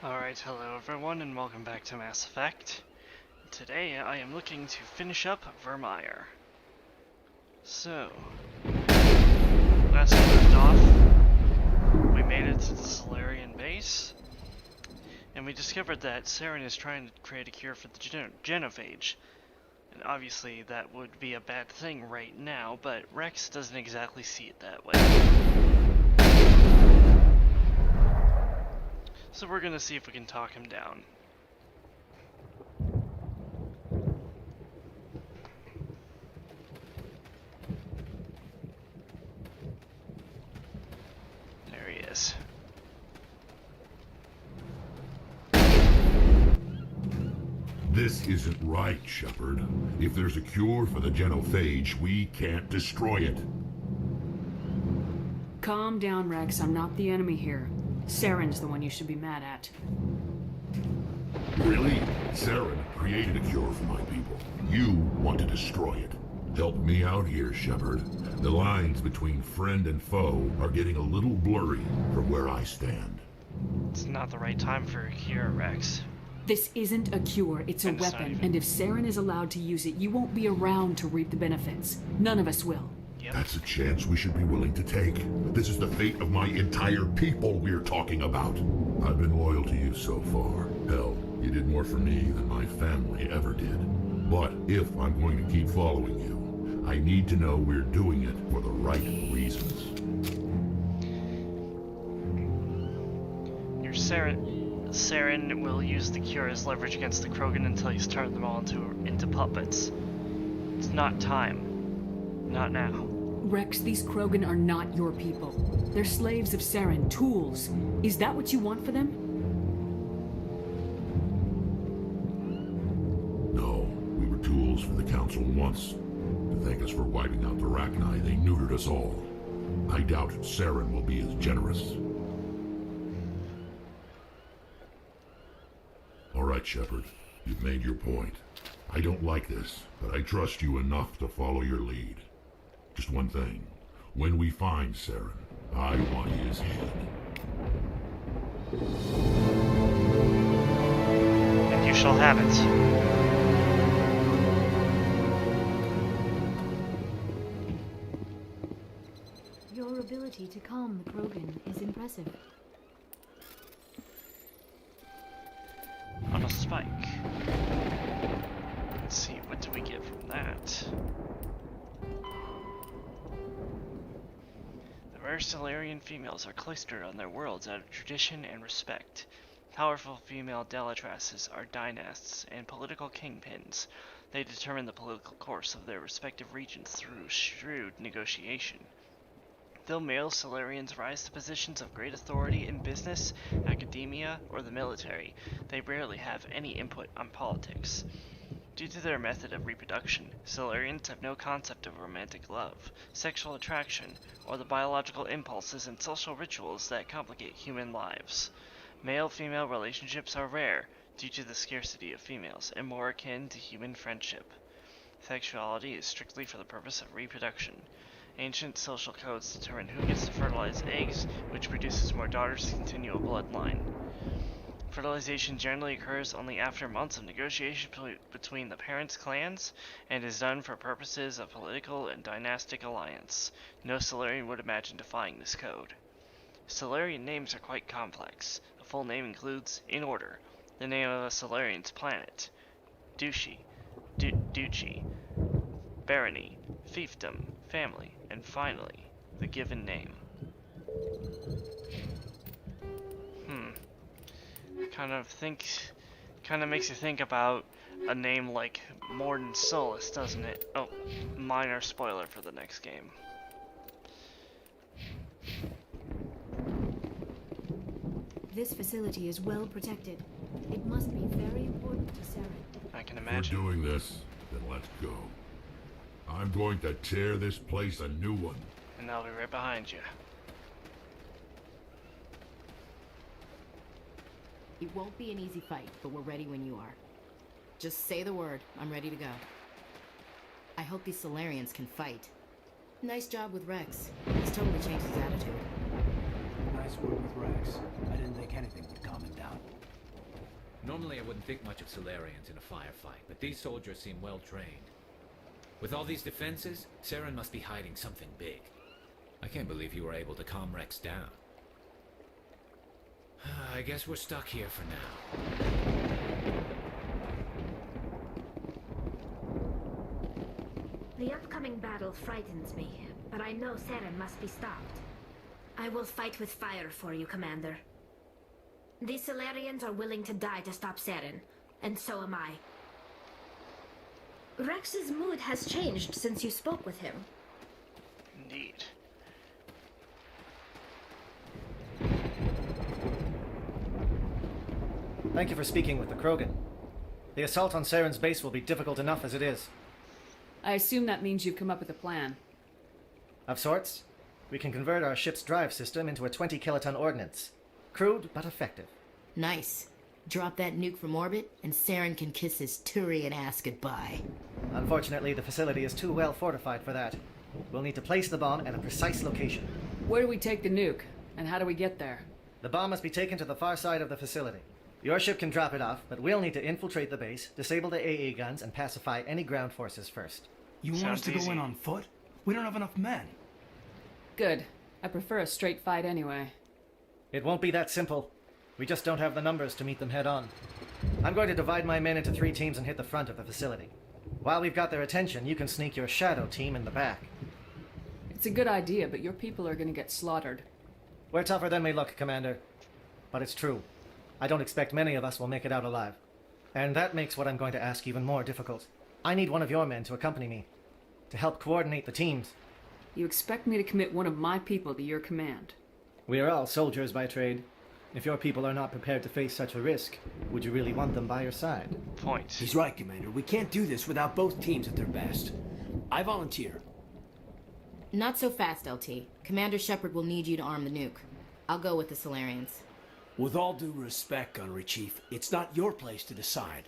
Alright, hello everyone and welcome back to Mass Effect. Today I am looking to finish up Vermeer. So, last we left off, we made it to the Solarian base, and we discovered that Saren is trying to create a cure for the genophage. And obviously that would be a bad thing right now, but Rex doesn't exactly see it that way. So we're gonna see if we can talk him down. There he is. This isn't right, Shepard. If there's a cure for the genophage, we can't destroy it. Calm down, Rex. I'm not the enemy here. Saren's the one you should be mad at. Really? Saren created a cure for my people. You want to destroy it. Help me out here, Shepard. The lines between friend and foe are getting a little blurry from where I stand. It's not the right time for a cure, Rex. This isn't a cure, it's a And it's not weapon. even- And if Saren is allowed to use it, you won't be around to reap the benefits. None of us will. Yep. That's a chance we should be willing to take. This is the fate of my entire people we're talking about. I've been loyal to you so far. Hell, you did more for me than my family ever did. But if I'm going to keep following you, I need to know we're doing it for the right reasons. Your Saren will use the cure as leverage against the Krogan until he's turned them all into puppets. It's not time. Not now. Rex, these Krogan are not your people. They're slaves of Saren, tools. Is that what you want for them? No, we were tools for the Council once. To thank us for wiping out the Rachni, they neutered us all. I doubt Saren will be as generous. All right, Shepard. You've made your point. I don't like this, but I trust you enough to follow your lead. Just one thing. When we find Saren, I want his head. And you shall have it. Your ability to calm the Krogan is impressive. On a spike. Let's see, what do we get from that? The rare Solarian females are cloistered on their worlds out of tradition and respect. Powerful female Delatrasses are dynasts and political kingpins. They determine the political course of their respective regions through shrewd negotiation. Though male Solarians rise to positions of great authority in business, academia, or the military, they rarely have any input on politics. Due to their method of reproduction, Solarians have no concept of romantic love, sexual attraction, or the biological impulses and social rituals that complicate human lives. Male-female relationships are rare, due to the scarcity of females, and more akin to human friendship. Sexuality is strictly for the purpose of reproduction. Ancient social codes determine who gets to fertilize eggs, which produces more daughters to continue a bloodline. Fertilization generally occurs only after months of negotiation between the parents' clans, and is done for purposes of political and dynastic alliance. No Solarian would imagine defying this code. Solarian names are quite complex. A full name includes, in order, the name of a Solarian's planet, Duchy, Duchy, barony, fiefdom, family, and finally, the given name. Kind of makes you think about a name like Morden Solus, doesn't it? Oh, minor spoiler for the next game. This facility is well protected. It must be very important to Saren. I can If we're imagine. doing this, then let's go. I'm going to tear this place a new one. And I'll be right behind you. It won't be an easy fight, but we're ready when you are. Just say the word. I'm ready to go. I hope these Solarians can fight. Nice job with Rex. He's totally changed his attitude. Nice work with Rex. I didn't think anything would calm him down. Normally I wouldn't think much of Solarians in a firefight, but these soldiers seem well trained. With all these defenses, Saren must be hiding something big. I can't believe you were able to calm Rex down. I guess we're stuck here for now. The upcoming battle frightens me, but I know Saren must be stopped. I will fight with fire for you, Commander. These Solarians are willing to die to stop Saren, and so am I. Rex's mood has changed since you spoke with him. Indeed. Thank you for speaking with the Krogan. The assault on Saren's base will be difficult enough as it is. I assume that means you've come up with a plan. Of sorts. We can convert our ship's drive system into a 20-kiloton ordnance. Crude, but effective. Nice. Drop that nuke from orbit, and Saren can kiss his Turian ass goodbye. Unfortunately, the facility is too well fortified for that. We'll need to place the bomb at a precise location. Where do we take the nuke? And how do we get there? The bomb must be taken to the far side of the facility. Your ship can drop it off, but we'll need to infiltrate the base, disable the AA guns, and pacify any ground forces first. You want us to go in on foot? We don't have enough men. Good. I prefer a straight fight anyway. It won't be that simple. We just don't have the numbers to meet them head on. I'm going to divide my men into 3 teams and hit the front of the facility. While we've got their attention, you can sneak your shadow team in the back. It's a good idea, but your people are going to get slaughtered. We're tougher than we look, Commander. But it's true. I don't expect many of us will make it out alive. And that makes what I'm going to ask even more difficult. I need one of your men to accompany me, to help coordinate the teams. You expect me to commit one of my people to your command? We are all soldiers by trade. If your people are not prepared to face such a risk, would you really want them by your side? Point. He's right, Commander. We can't do this without both teams at their best. I volunteer. Not so fast, LT. Commander Shepard will need you to arm the nuke. I'll go with the Solarians. With all due respect, Gunnery Chief, it's not your place to decide.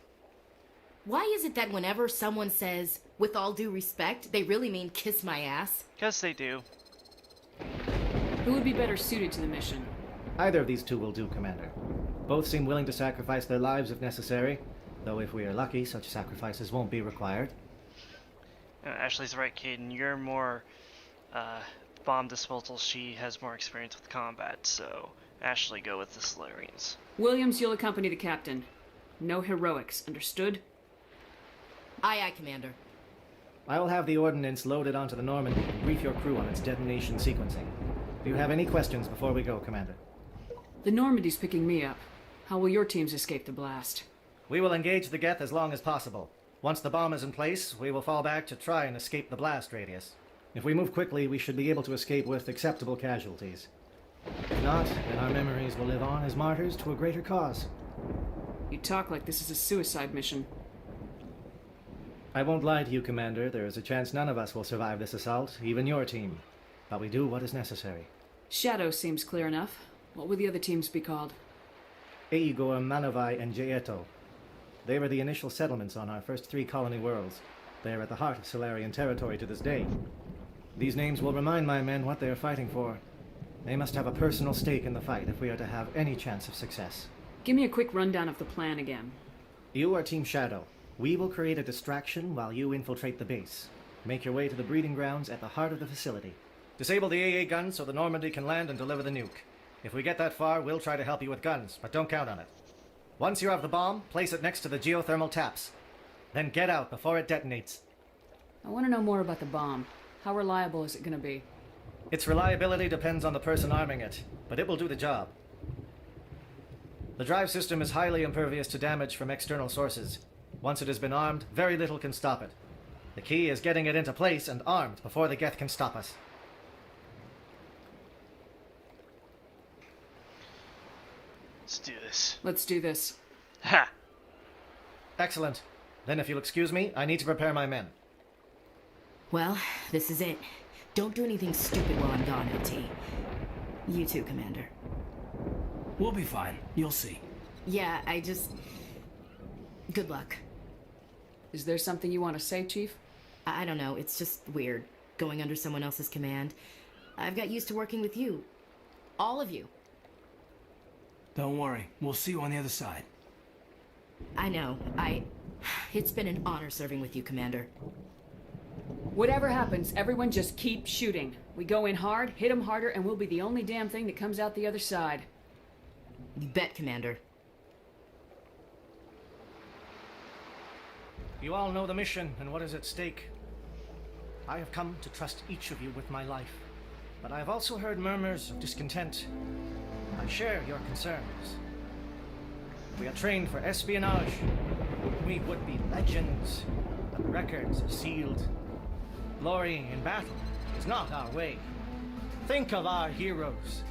Why is it that whenever someone says, with all due respect, they really mean kiss my ass? Because they do. Who would be better suited to the mission? Either of these two will do, Commander. Both seem willing to sacrifice their lives if necessary, though if we are lucky, such sacrifices won't be required. Ashley's right, Caden. You're more bomb disposal. She has more experience with combat, so Ashley, go with the Solarians. Williams, you'll accompany the captain. No heroics, understood? Aye, aye, Commander. I will have the ordnance loaded onto the Normandy and brief your crew on its detonation sequencing. Do you have any questions before we go, Commander? The Normandy's picking me up. How will your teams escape the blast? We will engage the Geth as long as possible. Once the bomb is in place, we will fall back to try and escape the blast radius. If we move quickly, we should be able to escape with acceptable casualties. If not, then our memories will live on as martyrs to a greater cause. You talk like this is a suicide mission. I won't lie to you, Commander. There is a chance none of us will survive this assault, even your team. But we do what is necessary. Shadow seems clear enough. What would the other teams be called? Eigor, Manovai, and Jaeto. They were the initial settlements on our first 3 colony worlds. They are at the heart of Solarian territory to this day. These names will remind my men what they are fighting for. They must have a personal stake in the fight if we are to have any chance of success. Give me a quick rundown of the plan again. You are Team Shadow. We will create a distraction while you infiltrate the base. Make your way to the breeding grounds at the heart of the facility. Disable the AA guns so the Normandy can land and deliver the nuke. If we get that far, we'll try to help you with guns, but don't count on it. Once you have the bomb, place it next to the geothermal taps. Then get out before it detonates. I want to know more about the bomb. How reliable is it going to be? Its reliability depends on the person arming it, but it will do the job. The drive system is highly impervious to damage from external sources. Once it has been armed, very little can stop it. The key is getting it into place and armed before the Geth can stop us. Let's do this. Let's do this. Ha! Excellent. Then if you'll excuse me, I need to prepare my men. Well, this is it. Don't do anything stupid while I'm gone, LT. You too, Commander. We'll be fine. You'll see. Yeah, Good luck. Is there something you want to say, Chief? I don't know, it's just weird, going under someone else's command. I've got used to working with you. All of you. Don't worry. We'll see you on the other side. I know. It's been an honor serving with you, Commander. Whatever happens, everyone just keep shooting. We go in hard, hit them harder, and we'll be the only damn thing that comes out the other side. You bet, Commander. You all know the mission and what is at stake. I have come to trust each of you with my life, but I have also heard murmurs of discontent. I share your concerns. We are trained for espionage. We would be legends, but records are sealed. Glory in battle is not our way. Think of our heroes.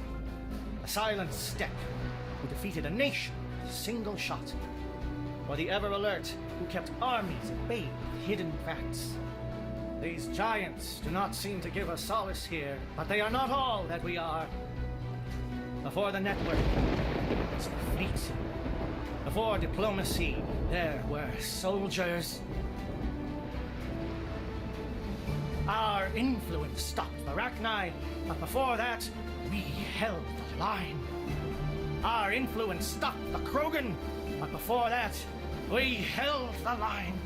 A silent step who defeated a nation with a single shot. Or the ever-alert who kept armies at bay with hidden facts. These giants do not seem to give us solace here, but they are not all that we are. Before the network, it's the fleet. Before diplomacy, there were soldiers. Our influence stopped the Arachni, but before that, we held the line. Our influence stopped the Krogan, but before that, we held the line.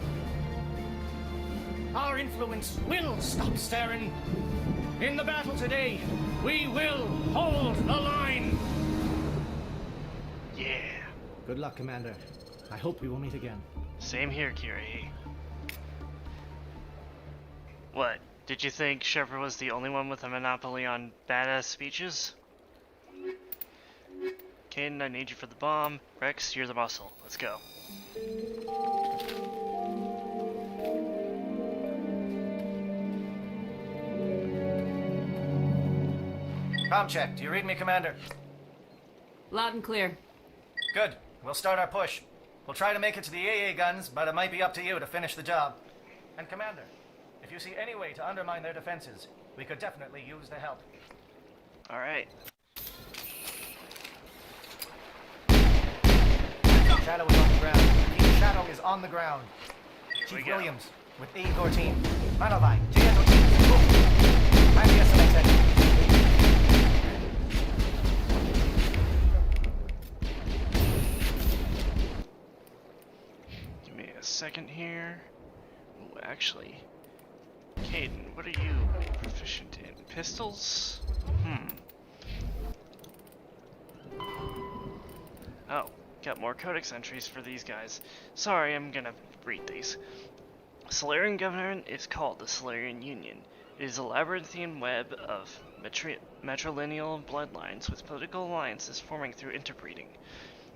Our influence will stop Saren. In the battle today, we will hold the line. Yeah. Good luck, Commander. I hope we will meet again. Same here, Kiri. What? Did you think Shepard was the only one with a monopoly on badass speeches? Caden, I need you for the bomb. Rex, you're the muscle. Let's go. Comm check. Do you read me, Commander? Loud and clear. Good. We'll start our push. We'll try to make it to the AA guns, but it might be up to you to finish the job. And Commander, if you see any way to undermine their defenses, we could definitely use the help. Alright. Shadow is on the ground. Team Shadow is on the ground. we Chief go. Williams with A14. Manovai, J-Endo team. Move. Time to get selected. Give me a second here. Ooh, actually. Caden, what are you proficient in? Pistols? Oh, got more codex entries for these guys. Sorry, I'm gonna read these. Solarian government is called the Solarian Union. It is a labyrinthine web of matrilineal bloodlines with political alliances forming through interbreeding.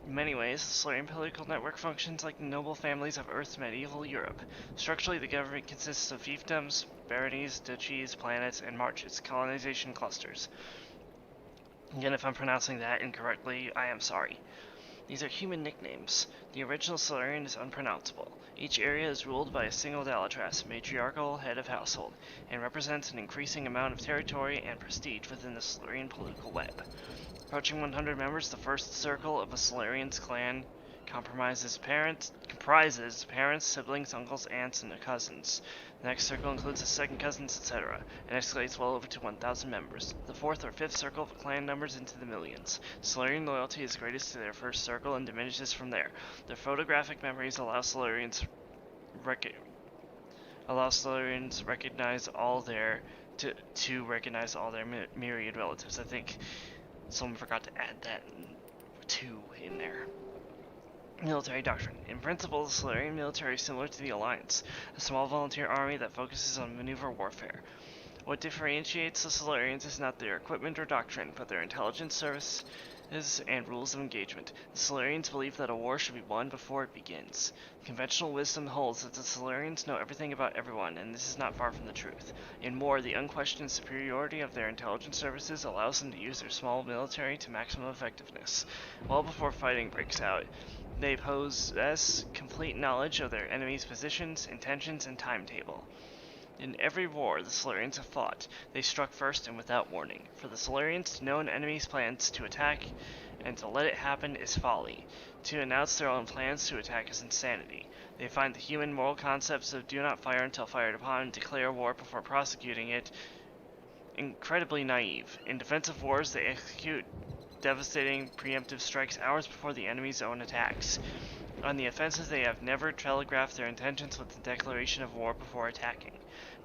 In many ways, the Solarian political network functions like the noble families of Earth's medieval Europe. Structurally, the government consists of fiefdoms, baronies, duchies, planets, and marches, colonization clusters. Again, if I'm pronouncing that incorrectly, I am sorry. These are human nicknames. The original Solarian is unpronounceable. Each area is ruled by a single Dalatras, matriarchal head of household, and represents an increasing amount of territory and prestige within the Solarian political web. Approaching 100 members, the first circle of a Solarian's clan comprises parents, siblings, uncles, aunts, and cousins. The next circle includes the second cousins, etc., and escalates well over to 1,000 members. The fourth or fifth circle of clan numbers into the millions. Solarian loyalty is greatest to their first circle and diminishes from there. Their photographic memories allow Solarians recognize all their myriad relatives. I think someone forgot to add that 2 in there. Military doctrine. In principle, the Solarian military is similar to the Alliance, a small volunteer army that focuses on maneuver warfare. What differentiates the Solarians is not their equipment or doctrine, but their intelligence services and rules of engagement. The Solarians believe that a war should be won before it begins. Conventional wisdom holds that the Solarians know everything about everyone, and this is not far from the truth. In war, the unquestioned superiority of their intelligence services allows them to use their small military to maximum effectiveness. Well before fighting breaks out, they possess complete knowledge of their enemy's positions, intentions, and timetable. In every war the Solarians have fought, they struck first and without warning. For the Solarians to know an enemy's plans to attack and to let it happen is folly. To announce their own plans to attack is insanity. They find the human moral concepts of do not fire until fired upon and declare war before prosecuting it incredibly naive. In defensive wars, they execute devastating preemptive strikes hours before the enemy's own attacks. On the offensive, they have never telegraphed their intentions with the declaration of war before attacking.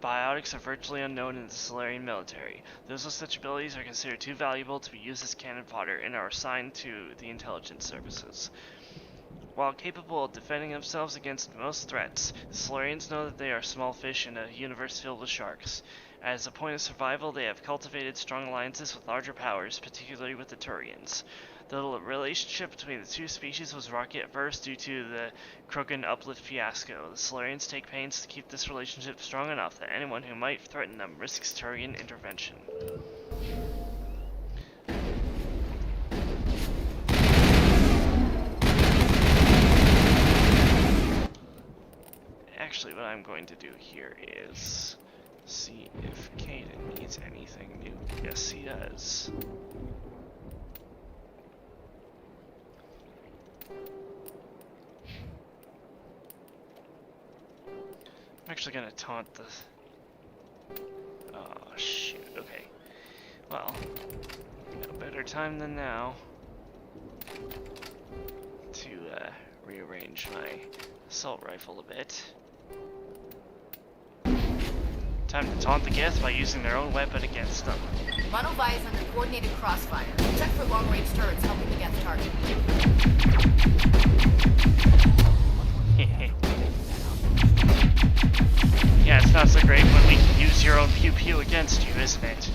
Biotics are virtually unknown in the Solarian military. Those with such abilities are considered too valuable to be used as cannon fodder and are assigned to the intelligence services. While capable of defending themselves against most threats, the Solarians know that they are small fish in a universe filled with sharks. As a point of survival, they have cultivated strong alliances with larger powers, particularly with the Turians. The relationship between the two species was rocky at first due to the Krogan uplift fiasco. The Solarians take pains to keep this relationship strong enough that anyone who might threaten them risks Turian intervention. Actually, what I'm going to do here is see if Caden needs anything new. Yes, he does. I'm actually gonna taunt the... Oh, shoot. Okay. Well, no better time than now to rearrange my assault rifle a bit. Time to taunt the Geth by using their own weapon against them. Monovi is under coordinated crossfire. Check for long-range turrets helping the Geth target. Yeah, it's not so great when we can use your own pew-pew against you, isn't it?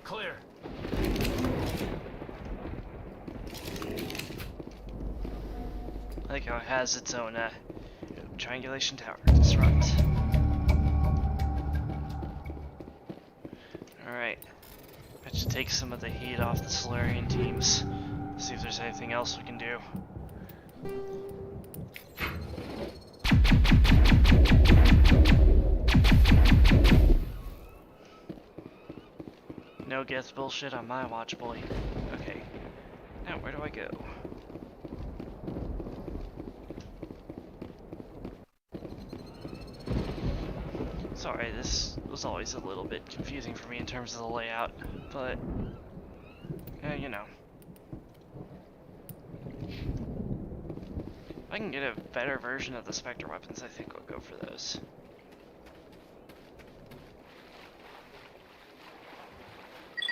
Clear. I like how it has its own triangulation tower. Disrupt. Alright. That should take some of the heat off the Solarian teams. See if there's anything else we can do. No Geth bullshit on my watch, boy. Okay. Now, where do I go? Sorry, this was always a little bit confusing for me in terms of the layout, but, you know. If I can get a better version of the Spectre weapons, I think I'll go for those.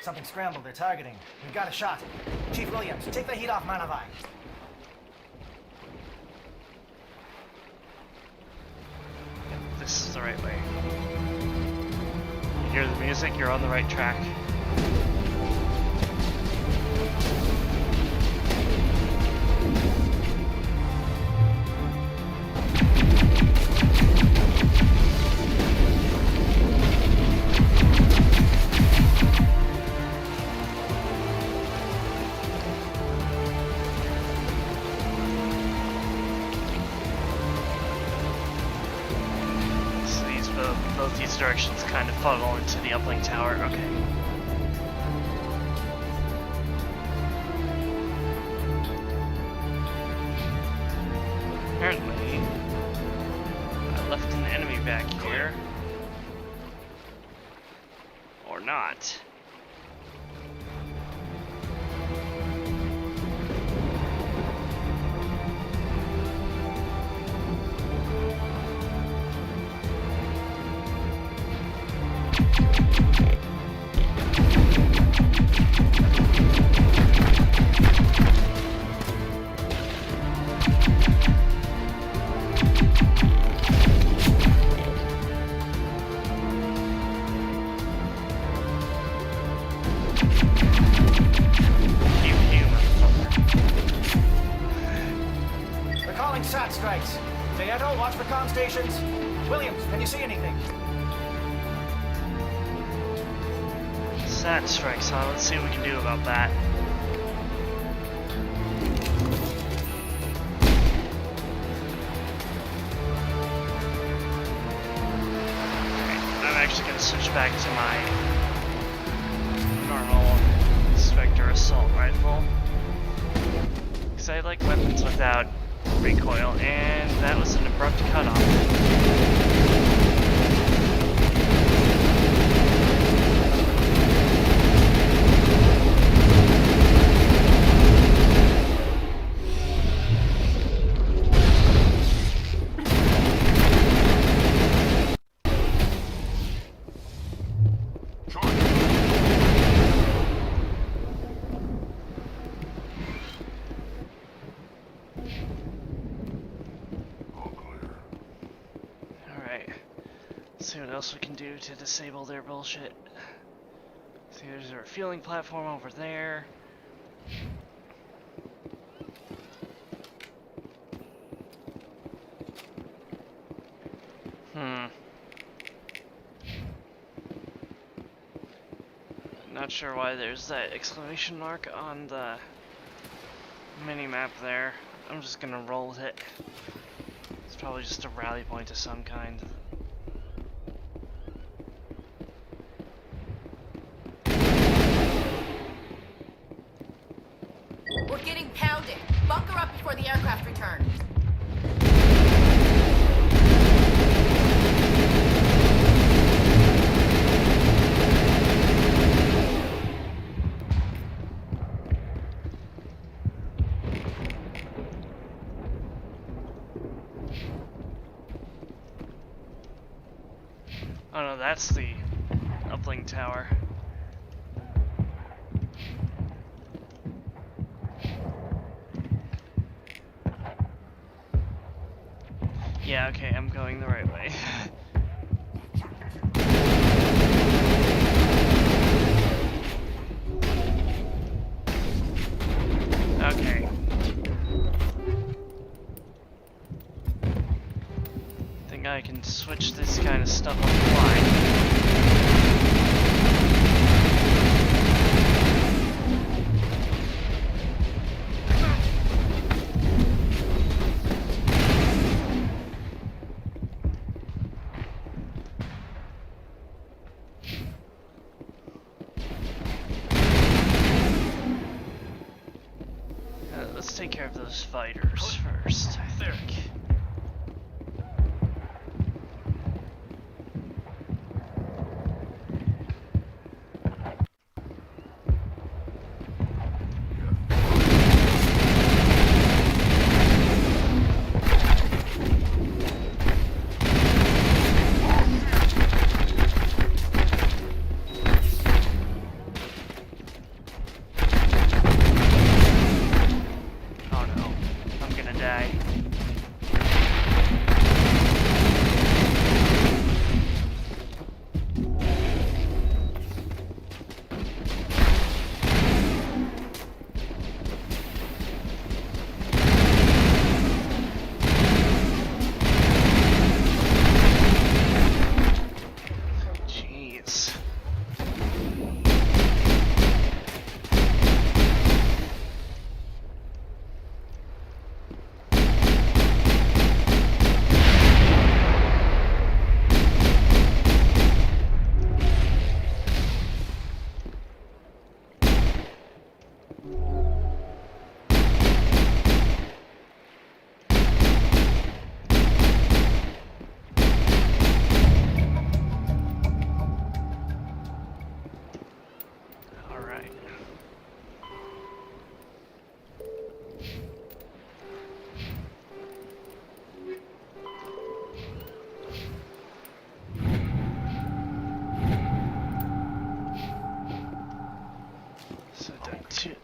Something scrambled. They're targeting. We've got a shot. Chief Williams, take the heat off Manavai. This is the right way. You hear the music, you're on the right track. Both these directions kind of funnel into the uplink tower. Okay. Apparently, I left an enemy back here. Or not. They're calling SAT strikes. Deeto, watch for comm stations. Williams, can you see anything? SAT strikes, huh? Let's see what we can do about that. I'm actually going to switch back to my normal Spectre assault rifle. because I like weapons without recoil, and that was an abrupt cutoff. See what else we can do to disable their bullshit. See, there's a refueling platform over there. Not sure why there's that exclamation mark on the mini-map there. I'm just gonna roll with it. It's probably just a rally point of some kind. We're getting pounded. Bunker up before the aircraft return. Oh no, that's the uplink tower. Yeah, okay, I'm going the right way. Okay. Think I can switch this kind of stuff on the fly. Let's take care of those fighters first, I think.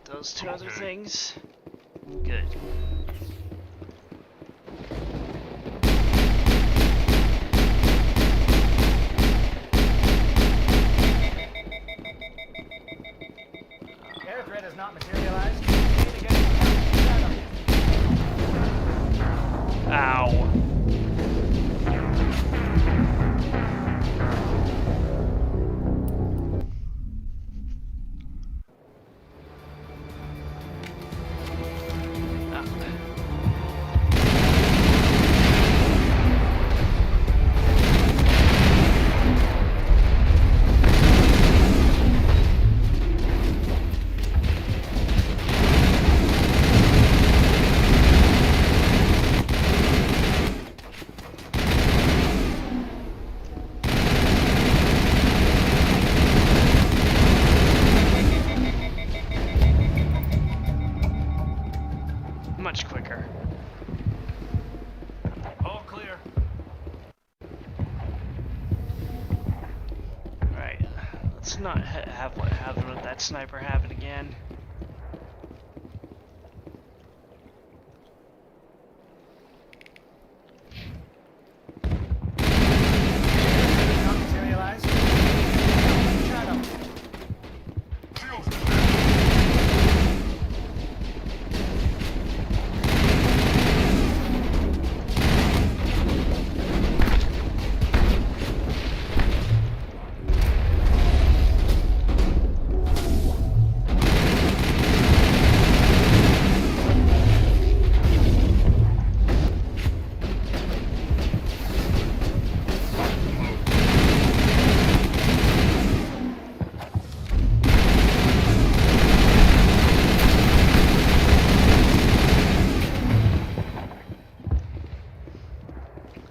Those two other things. Good. Air threat has not materialized. Ow. much quicker. All clear. Alright, let's not have what happened with that sniper happen again. Not materialized. Shadow.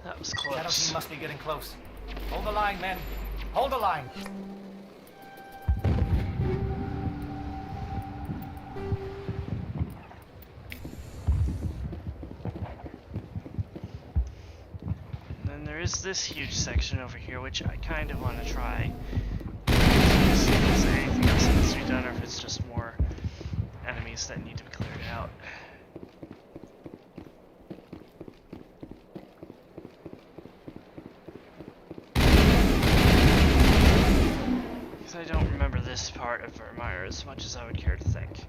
That was Shadow close. team must be getting close. Hold the line, men. Hold the line. And then there is this huge section over here, which I kind of want to try. See if there's anything else that needs to be done, or if it's just more enemies that need to be cleared out. Because I don't remember this part of Vermeer as much as I would care to think.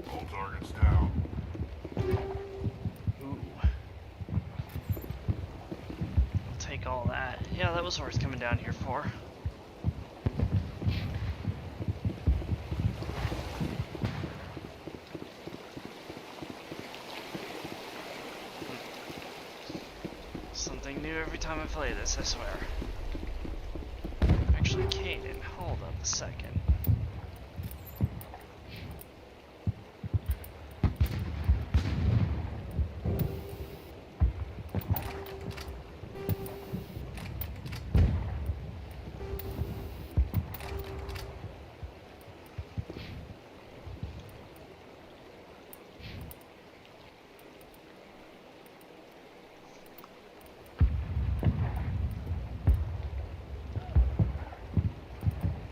All targets down. Ooh. I'll take all that. Yeah, that was worth coming down here for. Something new every time I play this, I swear. Actually, Kaden, hold up a second.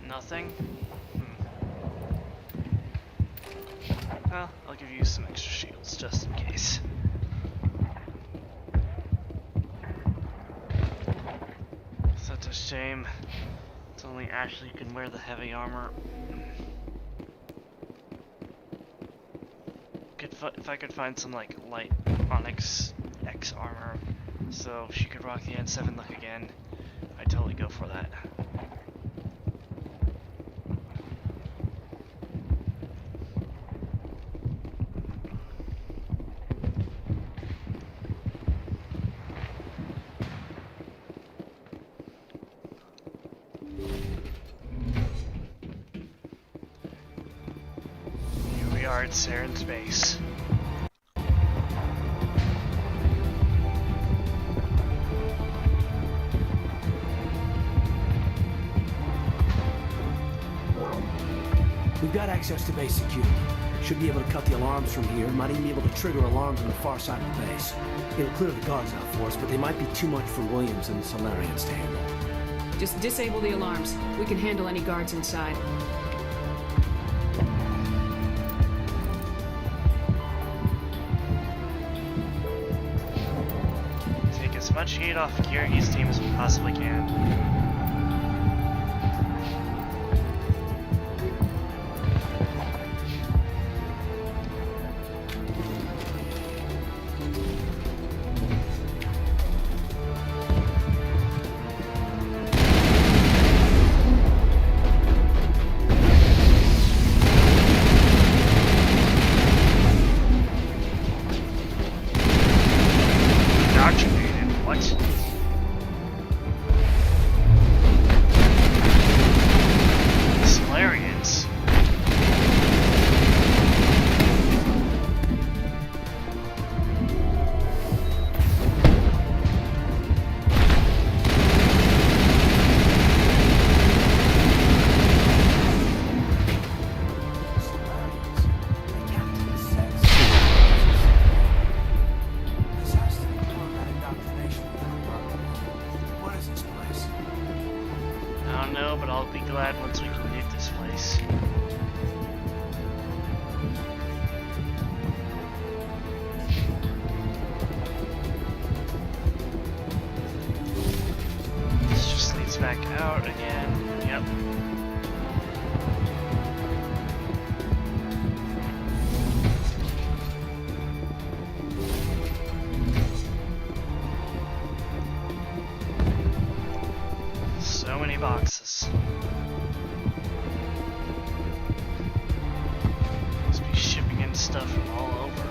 Nothing? Well, I'll give you some extra shields, just in case. Such a shame. It's only Ashley who can wear the heavy armor. If I could find some, like, light Onyx X armor, so she could rock the N7 look again, I'd totally go for that. Here we are at Saren's base. We've got access to base security. Should be able to cut the alarms from here. Might even be able to trigger alarms on the far side of the base. It'll clear the guards out for us, but they might be too much for Williams and the Solarians to handle. Just disable the alarms. We can handle any guards inside. Take as much heat off Kirigi's team as we possibly can. stuff from all over.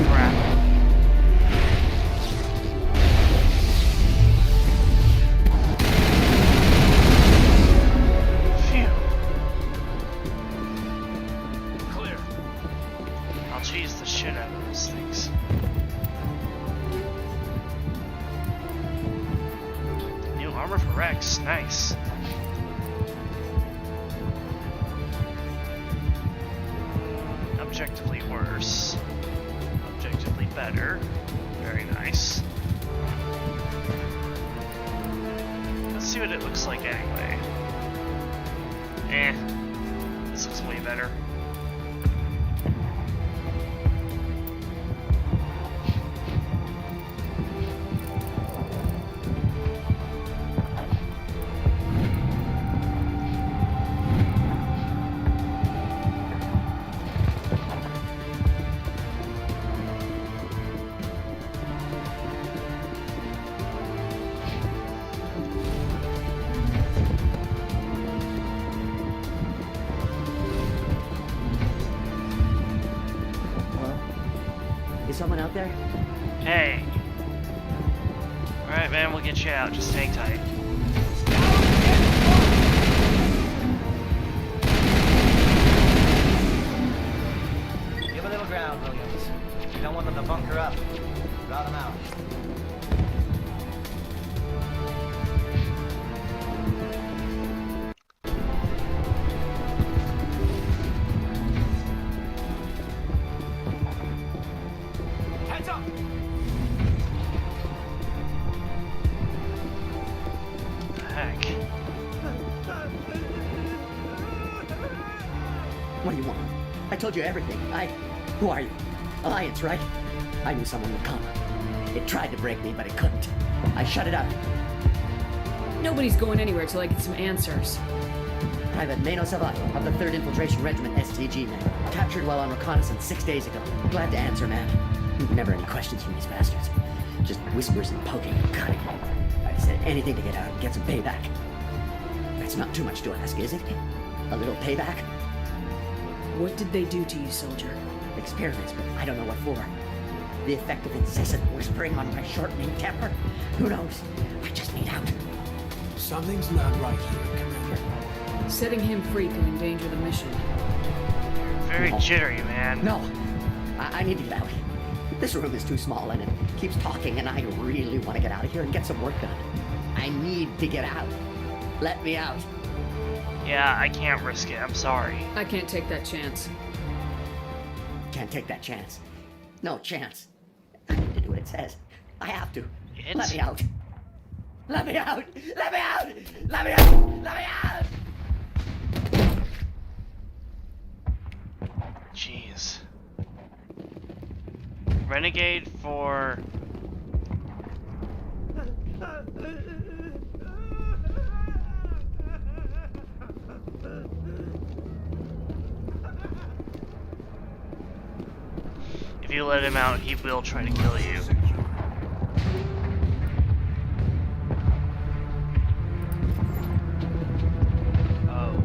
Crap. Phew. Clear. I'll cheese the shit out of those things. New armor for Rex. Nice. Objectively worse. Objectively better. Very nice. Let's see what it looks like anyway. This looks way better. Is someone out there? Hey. Alright, man, we'll get you out. Just hang tight. Give a little ground, Williams. You don't want them to bunker up. Draw them out. Heads up! The heck? What do you want? I told you everything. Who are you? Alliance, right? I knew someone would come. It tried to break me, but it couldn't. I shut it out. Nobody's going anywhere till I get some answers. Private Mano Savat of the 3rd Infiltration Regiment STG, man. Captured while on reconnaissance 6 days ago. Glad to answer, man. Never any questions from these bastards. Just whispers and poking and cutting. I said anything to get out and get some payback. That's not too much to ask, is it? A little payback? What did they do to you, soldier? Experiments, but I don't know what for. The effect of incessant whispering on my shortening temper? Who knows? I just need out. Something's not right here, Commander. Setting him free can endanger the mission. Very No. jittery, man. No! I need to get out. This room is too small and it keeps talking and I really want to get out of here and get some work done. I need to get out. Let me out. Yeah, I can't risk it. I'm sorry. I can't take that chance. Can't take that chance. No chance. I need to do what it says. I have to. It? Let me out. Let me out. Let me out. Let me out. Let me out. Jeez. Renegade for... If you let him out, he will try to kill you. Oh.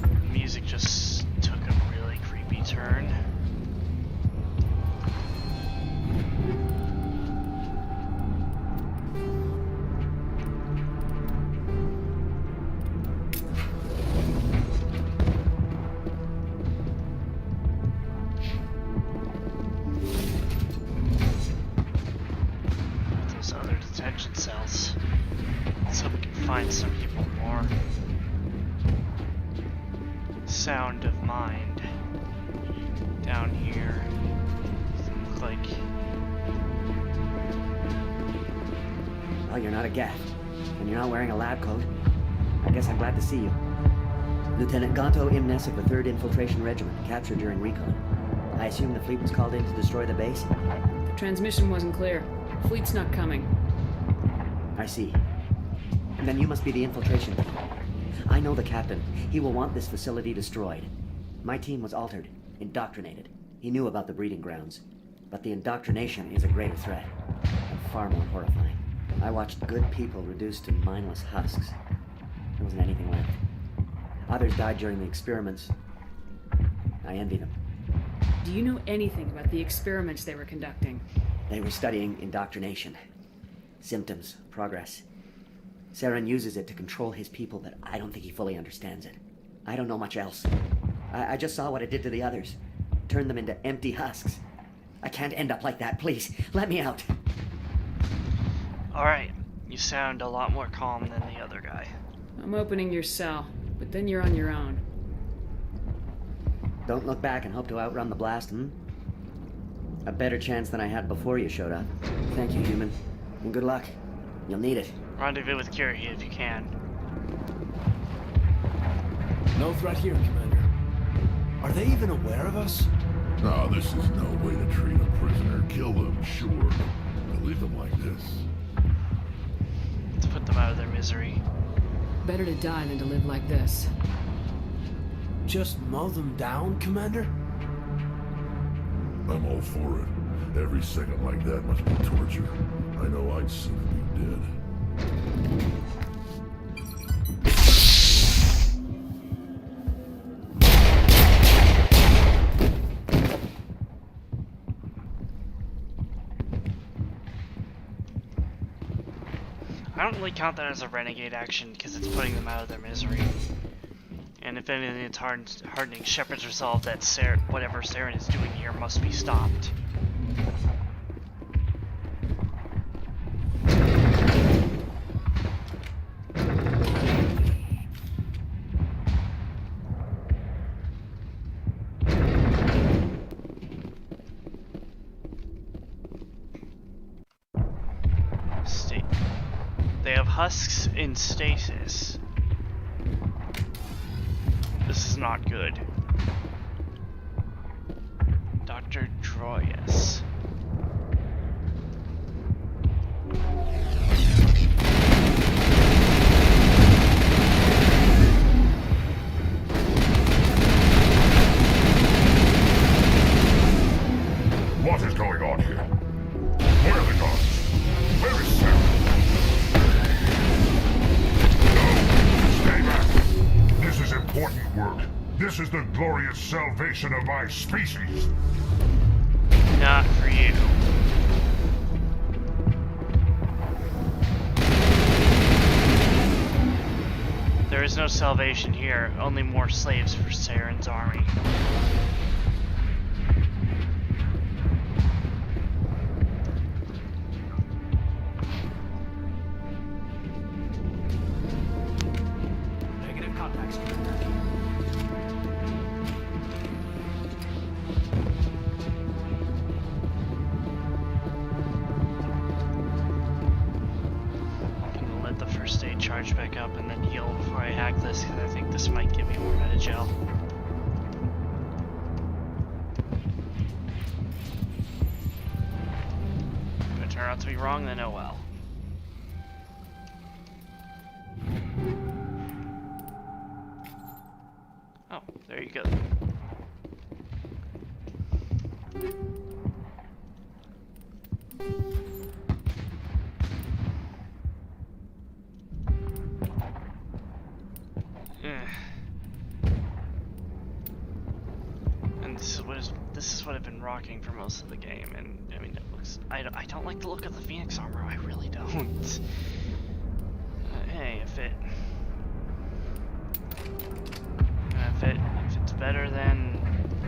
The music just took a really creepy turn. Those other detention cells. Let's hope we can find some people more. Sound of mind. Down here. Doesn't look like... Well, you're not a Gaff, and you're not wearing a lab coat. I guess I'm glad to see you. Lieutenant Gonto Imnes of the 3rd Infiltration Regiment, captured during recon. I assume the fleet was called in to destroy the base? The transmission wasn't clear. Fleet's not coming. I see. Then you must be the infiltration team. I know the captain. He will want this facility destroyed. My team was altered, indoctrinated. He knew about the breeding grounds. But the indoctrination is a greater threat, and far more horrifying. I watched good people reduced to mindless husks. There was Others died during the experiments. I envy them. Do you know anything about the experiments they were conducting? They were studying indoctrination. Symptoms, progress. Saren uses it to control his people, but I don't think he fully understands it. I don't know much else. I just saw what it did to the others. Turned them into empty husks. I can't end up like that, please. Let me out. Alright, you sound a lot more calm than the other guy. I'm opening your cell, but then you're on your own. Don't look back and hope to outrun the blast, A better chance than I had before you showed up. Thank you, human. And good luck. You'll need it. Rendezvous with Curie if you can. No threat here, Commander. Are they even aware of us? No, this is no way to treat a prisoner. Kill them, sure. But leave them like this. To put them out of their misery. Better to die than to live like this. Just mow them down, Commander? I'm all for it. Every second like that must be torture. I know I'd sooner be dead. I don't really count that as a renegade action because it's putting them out of their misery. And if anything, it's hardening Shepard's resolve that whatever Saren is doing here must be stopped. They have husks in stasis. This is not good. Dr. Droyus. What is going on here? Where are the guards? Where is Sarah? No! Stay back! This is important work. This is the glorious salvation of my species. Not for you. There is no salvation here, only more slaves for Saren's army. Negative contacts, Commander. I'm gonna let the first aid charge back up and then heal before I hack this, because I think this might give me more metagel. If it turns out to be wrong, then oh well. Oh, there you go. And this is what I've been rocking for most of the game, and I mean, it looks. I don't like the look of the Phoenix armor. I really don't. Hey, if it's better than,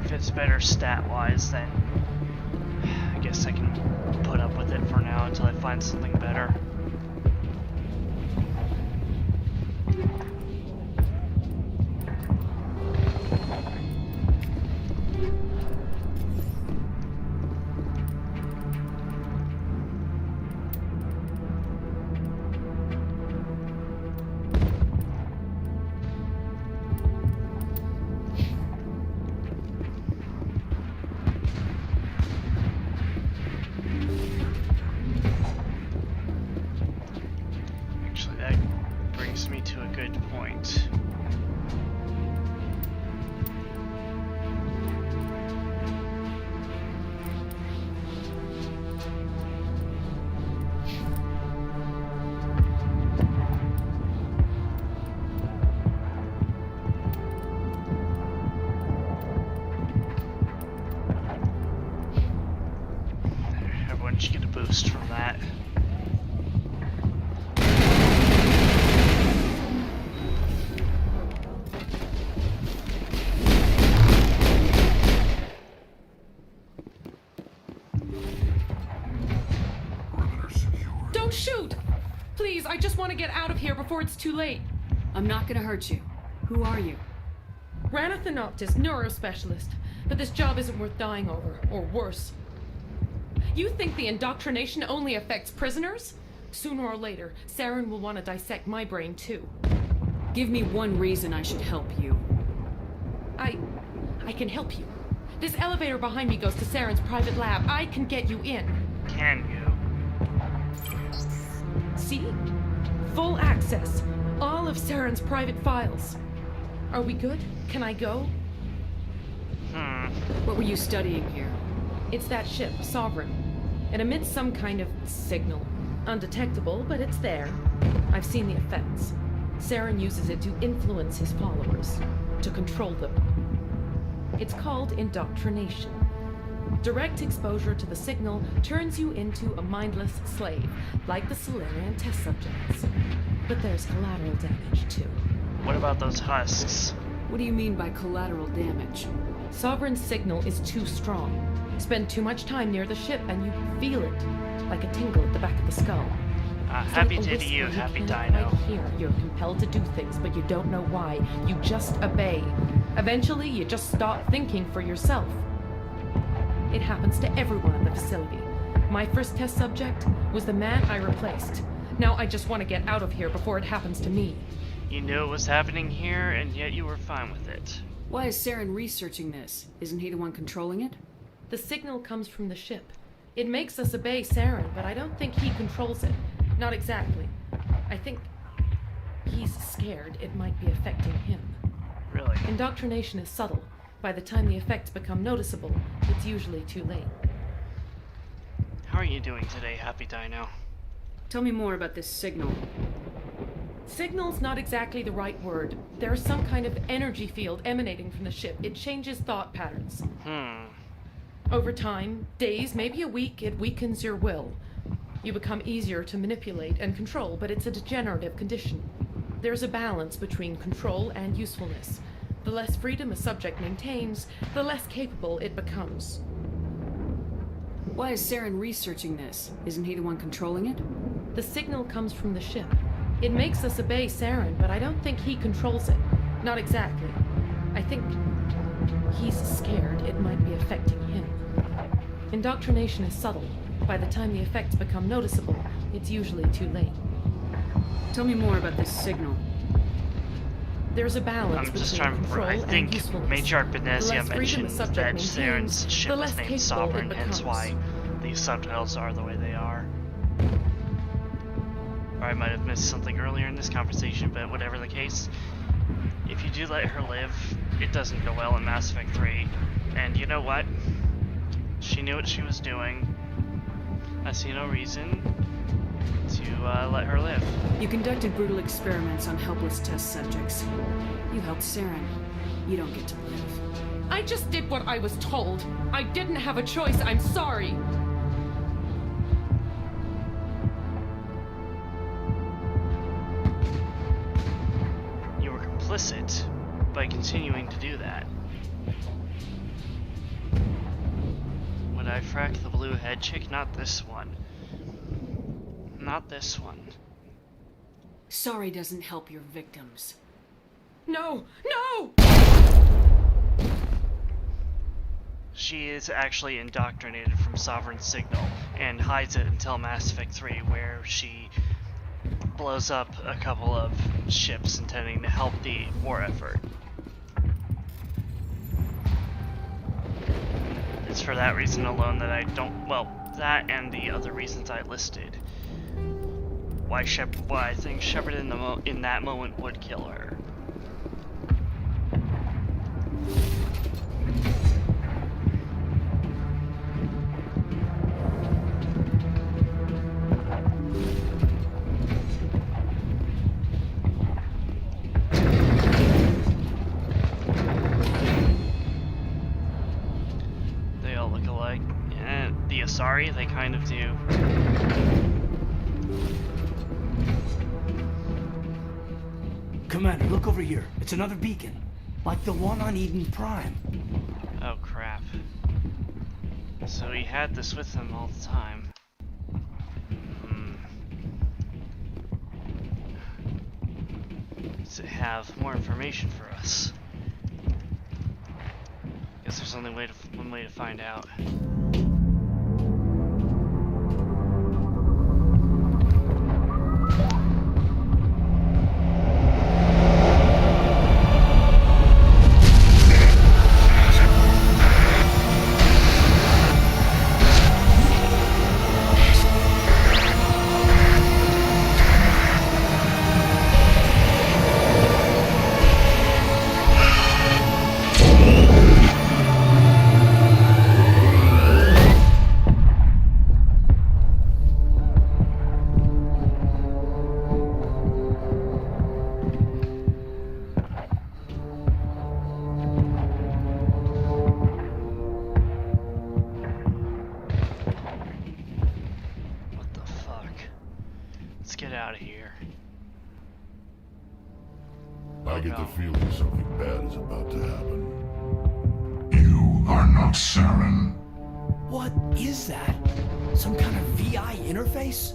if it's better stat-wise, then I guess I can put up with it for now until I find something better. Me to a good point. boost from that. Don't shoot! Please, I just want to get out of here before it's too late. I'm not gonna hurt you. Who are you? Ranathanoptis, neurospecialist. But this job isn't worth dying over, or worse. You think the indoctrination only affects prisoners? Sooner or later, Saren will want to dissect my brain too. Give me one reason I should help you. I can help you. This elevator behind me goes to Saren's private lab. I can get you in. Can you? See? Full access. All of Saren's private files. Are we good? Can I go? What were you studying here? It's that ship, Sovereign. It emits some kind of signal. Undetectable, but it's there. I've seen the effects. Saren uses it to influence his followers, to control them. It's called indoctrination. Direct exposure to the signal turns you into a mindless slave, like the Solarian test subjects. But there's collateral damage, too. What about those husks? What do you mean by collateral damage? Sovereign's signal is too strong. Spend too much time near the ship and you feel it, like a tingle at the back of the skull. Happy Like a day to you, whisper Happy can't Dino. quite hear. You're compelled to do things, but you don't know why. You just obey. Eventually, you just start thinking for yourself. It happens to everyone at the facility. My first test subject was the man I replaced. Now I just want to get out of here before it happens to me. You knew it was happening here, and yet you were fine with it. Why is Saren researching this? Isn't he the one controlling it? The signal comes from the ship. It makes us obey Saren, but I don't think he controls it. Not exactly. I think he's scared it might be affecting him. Really? Indoctrination is subtle. By the time the effects become noticeable, it's usually too late. How are you doing today, Happy Dino? Tell me more about this signal. Signal's not exactly the right word. There's some kind of energy field emanating from the ship. It changes thought patterns. Over time, days, maybe a week, it weakens your will. You become easier to manipulate and control, but it's a degenerative condition. There's a balance between control and usefulness. The less freedom a subject maintains, the less capable it becomes. Why is Saren researching this? Isn't he the one controlling it? The signal comes from the ship. It makes us obey Saren, but I don't think he controls it. Not exactly. I think he's scared it might be affecting him. Indoctrination is subtle. By the time the effects become noticeable, it's usually too late. Tell me more about this signal. There's a balance I'm just between trying to remember. control I think and usefulness. Matriarch The Benezia less freedom a mentioned subject that maintains, Saren's ship the was less named capable Sovereign, it hence becomes. why these subtitles are the way they are. Or I might have missed something earlier in this conversation, but whatever the case, if you do let her live, it doesn't go well in Mass Effect 3. And you know what? She knew what she was doing. I see no reason to let her live. You conducted brutal experiments on helpless test subjects. You helped Saren. You don't get to live. I just did what I was told. I didn't have a choice. I'm sorry. You were complicit by continuing to do that. Would I frack the blue head chick? Not this one. Not this one. Sorry doesn't help your victims. No! No! She is actually indoctrinated from Sovereign Signal and hides it until Mass Effect 3, where she blows up a couple of ships intending to help the war effort. It's for that reason alone that I don't, well, that and the other reasons I listed. Why I think Shepard in that moment would kill her. sorry, they kind of do. Commander, look over here. It's another beacon. Like the one on Eden Prime. Oh crap. So he had this with him all the time. To have more information for us. Guess there's only one way to find out. I get the feeling something bad is about to happen. You are not Saren. What is that? Some kind of VI interface?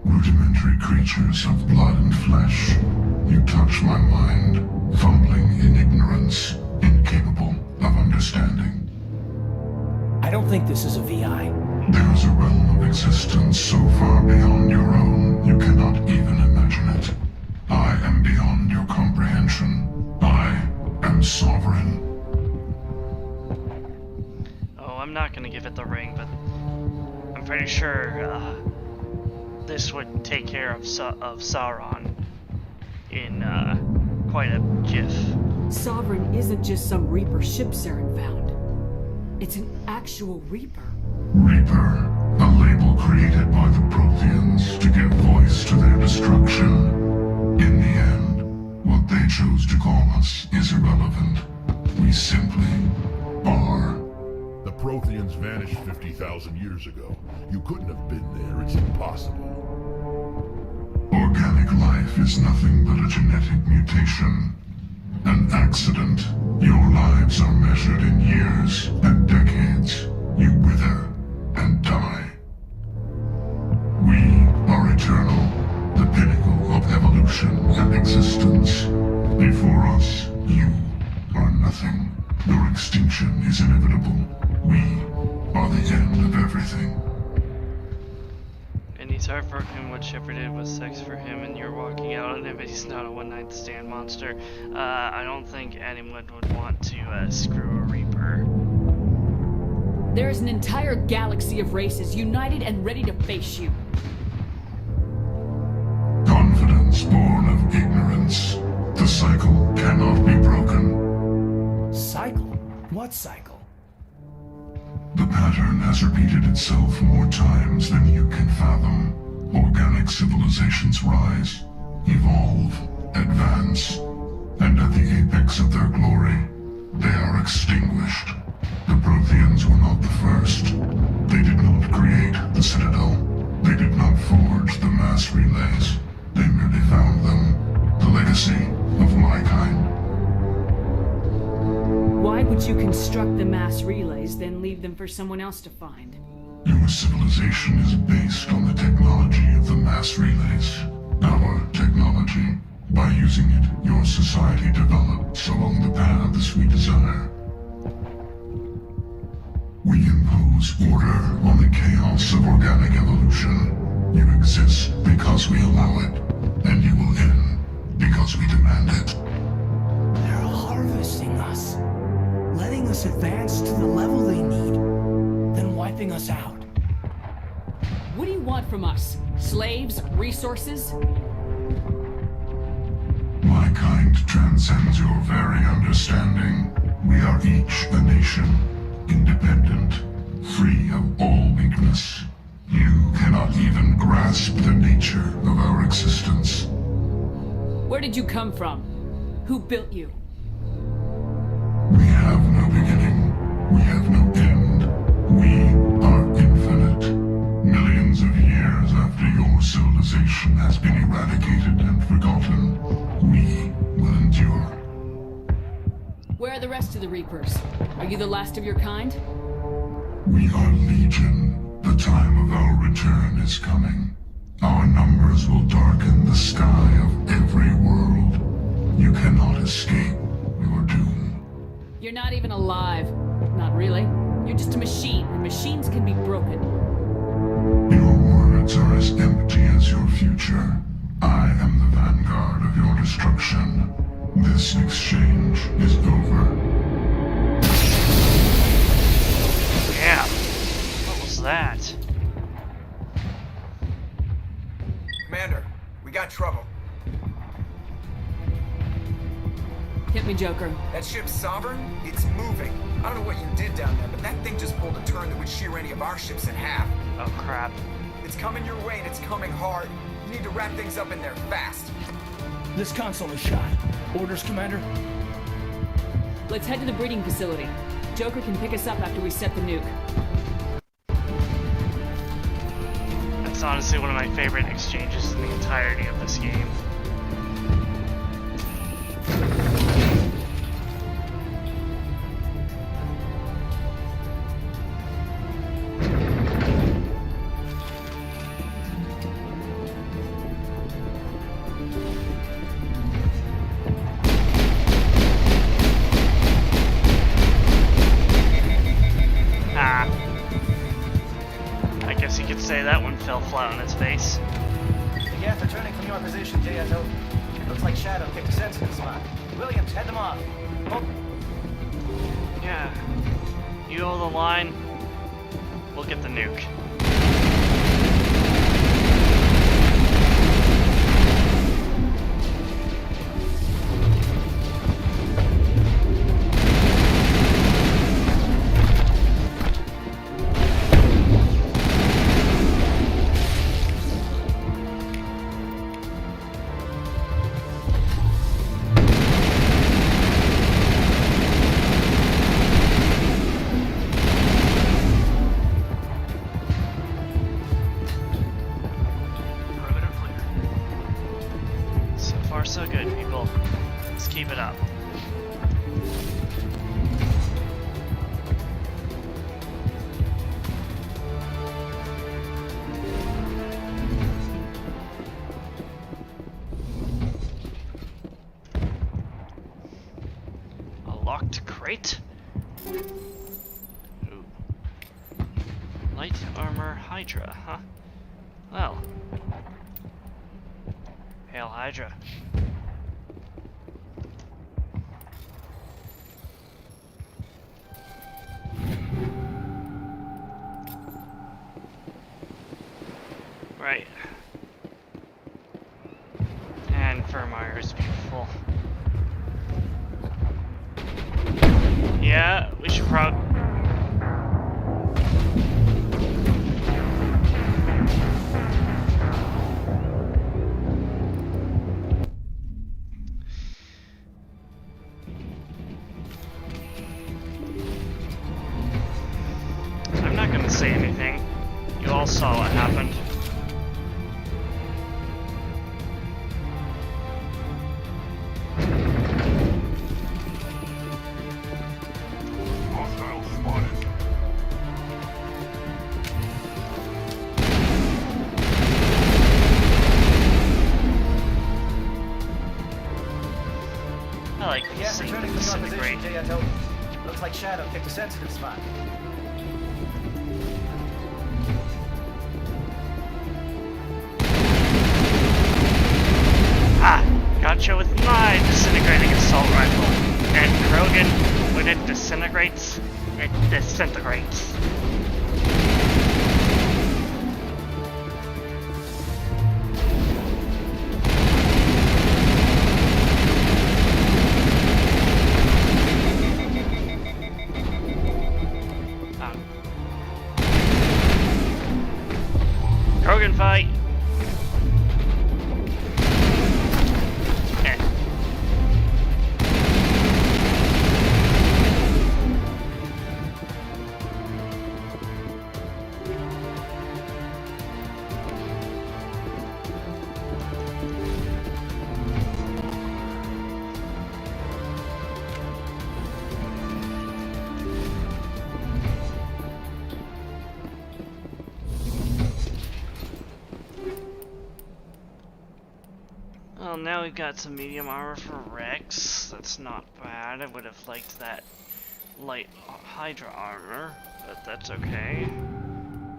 Rudimentary creatures of blood and flesh. You touch my mind, fumbling in ignorance, incapable of understanding. I don't think this is a VI. There is a realm of existence so far beyond your own, you cannot even imagine it. I am beyond your comprehension. I am sovereign. Oh, I'm not gonna give it the ring, but I'm pretty sure this would take care of Sauron in quite a jiff. Sovereign isn't just some Reaper ship Saren found. It's an actual Reaper. Reaper, a label created by the Protheans to give voice to their destruction. In the end, what they chose to call us is irrelevant. We simply are. The Protheans vanished 50,000 years ago. You couldn't have been there. It's impossible. Organic life is nothing but a genetic mutation. An accident. Your lives are measured in years and decades. You wither and die. We are eternal, the pinnacle of evolution and existence. Before us, you are nothing. Your extinction is inevitable. We are the end of everything. And he's heartbroken. What Shepard did was sex for him, and you're walking out on him, but he's not a one-night stand monster. I don't think anyone would want to screw a Reaper. There is an entire galaxy of races united and ready to face you. Confidence born of ignorance. The cycle cannot be broken. Cycle? What cycle? The pattern has repeated itself more times than you can fathom. Organic civilizations rise, evolve, advance, and at the apex of their glory, they are extinguished. The Protheans were not the first. They did not create the Citadel. They did not forge the mass relays. They merely found them, the legacy of my kind. Why would you construct the mass relays, then leave them for someone else to find? Your civilization is based on the technology of the mass relays. Our technology. By using it, your society develops along the paths we desire. We impose order on the chaos of organic evolution. You exist because we allow it, and you will end because we demand it. They're harvesting us. Letting us advance to the level they need, then wiping us out. What do you want from us? Slaves? Resources? My kind transcends your very understanding. We are each a nation, independent, free of all weakness. You cannot even grasp the nature of our existence. Where did you come from? Who built you? We have no beginning. We have no end. We has been eradicated and forgotten, we will endure. Where are the rest of the Reapers? Are you the last of your kind? We are Legion. The time of our return is coming. Our numbers will darken the sky of every world. You cannot escape your doom. You're not even alive. Not really. You're just a machine, and machines can be broken. Your words are as empty as your future. I am the vanguard of your destruction. This exchange is over. Yeah. What was that? Commander, we got trouble. Hit me, Joker. That ship's Sovereign? It's moving. I don't know what you did down there, but that thing just pulled a turn that would shear any of our ships in half. Oh crap. It's coming your way and it's coming hard. You need to wrap things up in there fast. This console is shot. Orders, Commander? Let's head to the breeding facility. Joker can pick us up after we set the nuke. That's honestly one of my favorite exchanges in the entirety of this game. I guess you could say that one fell flat on its face. Yes, returning from your position, JSO. Looks like Shadow picked a sensitive spot. Williams, head them off. Oh. Yeah. You hold the line, we'll get the nuke. So good, people. Let's keep it up. A locked crate? Ooh. Light armor Hydra, huh? Well. Hail Hydra. Right. And Firmire is beautiful. Yeah, we should probably... I'm not gonna say anything. You all saw what happened. I like Yes, seeing returning them from your disintegrate. position, JSO. Looks like Shadow picked a sensitive spot. Gotcha with my disintegrating assault rifle. And Krogan, when it disintegrates, it disintegrates. Krogan fight! Now we've got some medium armor for Rex. That's not bad. I would have liked that light Hydra armor, but that's okay.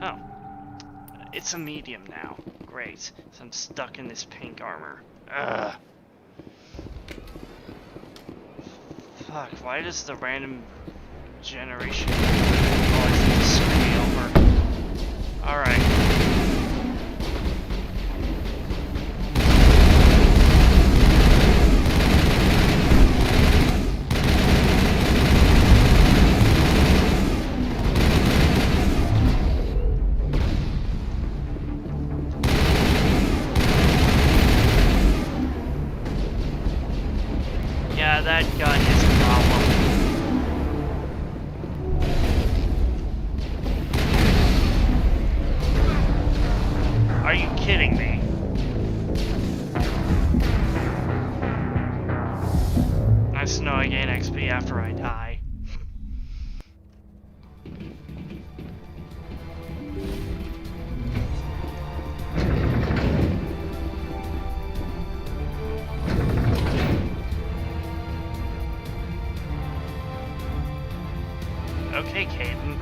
Oh. It's a medium now. Great. So I'm stuck in this pink armor. Ugh. Fuck, why does the random generation always need to screw me over? Alright. Yeah, that gun is a problem. Are you kidding me? Nice to know I gain XP after I die. Okay, Caden.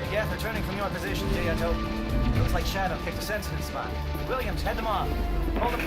Geth, returning from your position, Jayato. Looks like Shadow picked a sensitive spot. Williams, head them off. Hold them.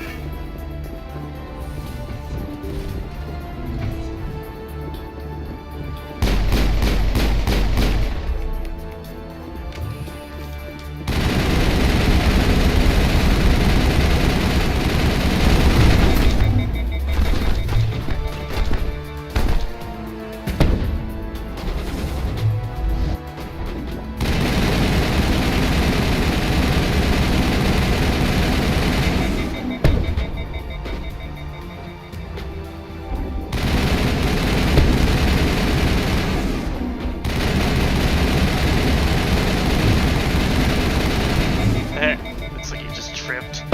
Looks like you just tripped.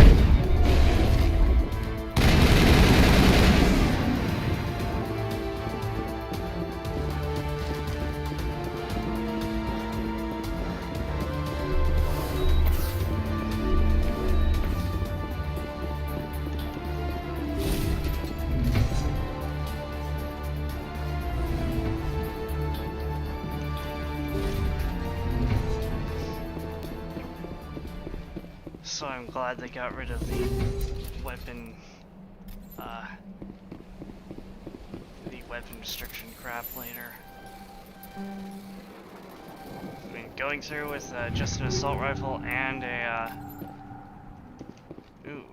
So I'm glad they got rid of the weapon restriction crap later. I mean, going through with just an assault rifle and a ooh,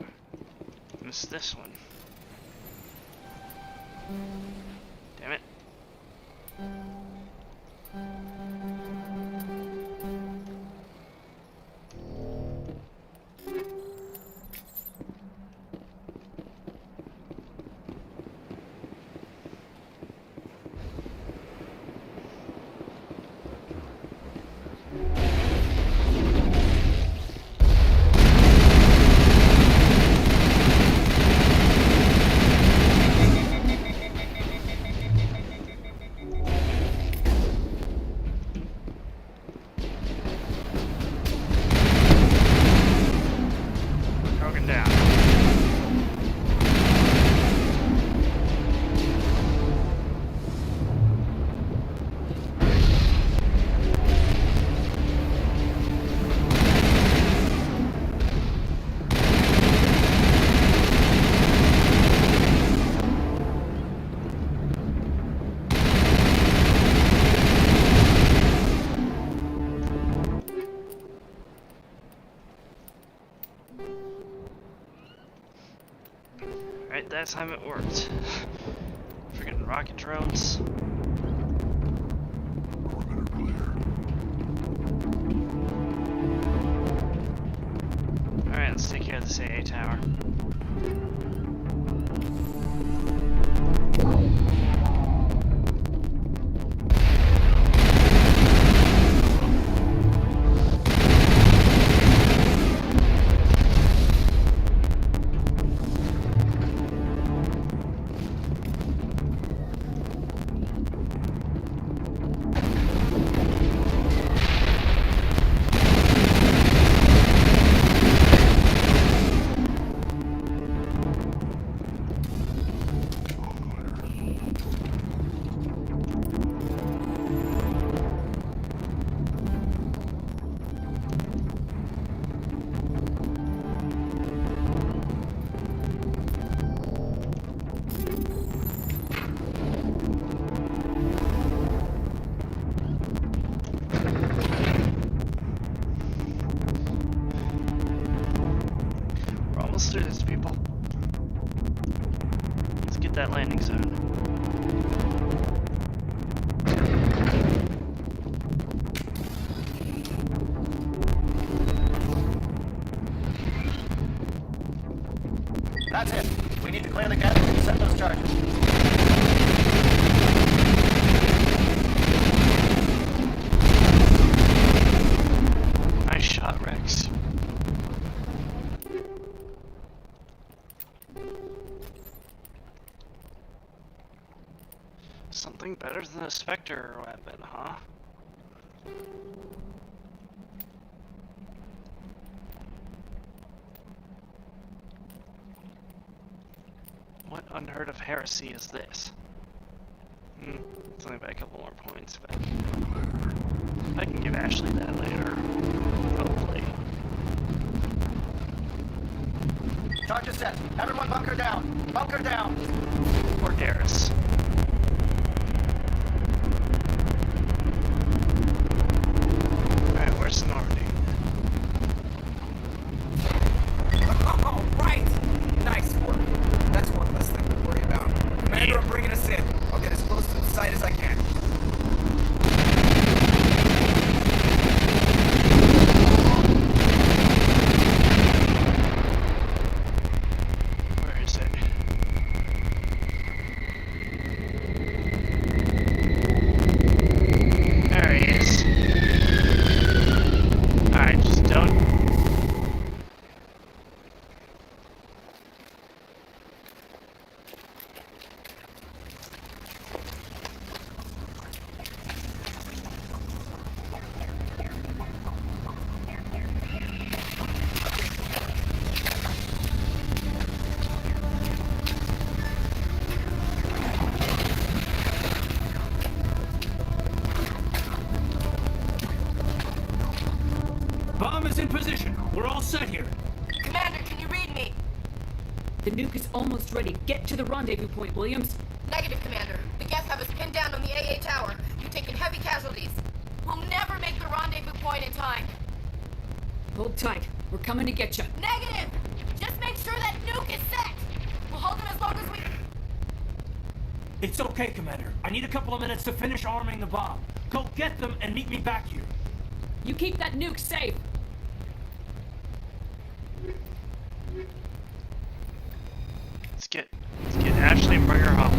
missed this one. Damn it. Broken down. Right, that time it worked. Freaking rocket drones. Perimeter clear. Alright, let's take care of this AA tower. Something better than a Spectre weapon, huh? What unheard of heresy is this? It's only by a couple more points, but I can give Ashley that later. Hopefully. Charges set. Everyone bunker down. Bunker down. Poor Garrus. Alright, where's Normandy? Oh, right! Nice work. That's one less thing to worry about. Commander, I'm bringing us in. I'll get as close to the site as I can. Where is it? There he is. Alright, just don't... Bomb is in position. We're all set here. Commander, can you read me? The nuke is almost ready. Get to the rendezvous point, Williams. Negative, Commander. The guests have us pinned down on the AA tower. You've taken heavy casualties. We'll never make the rendezvous point in time. Hold tight. We're coming to get you. Negative! Just make sure that nuke is set! We'll hold them as long as we... It's okay, Commander. I need a couple of minutes to finish arming the bomb. Go get them and meet me back here. You keep that nuke safe. Let's get Ashley and bring her home.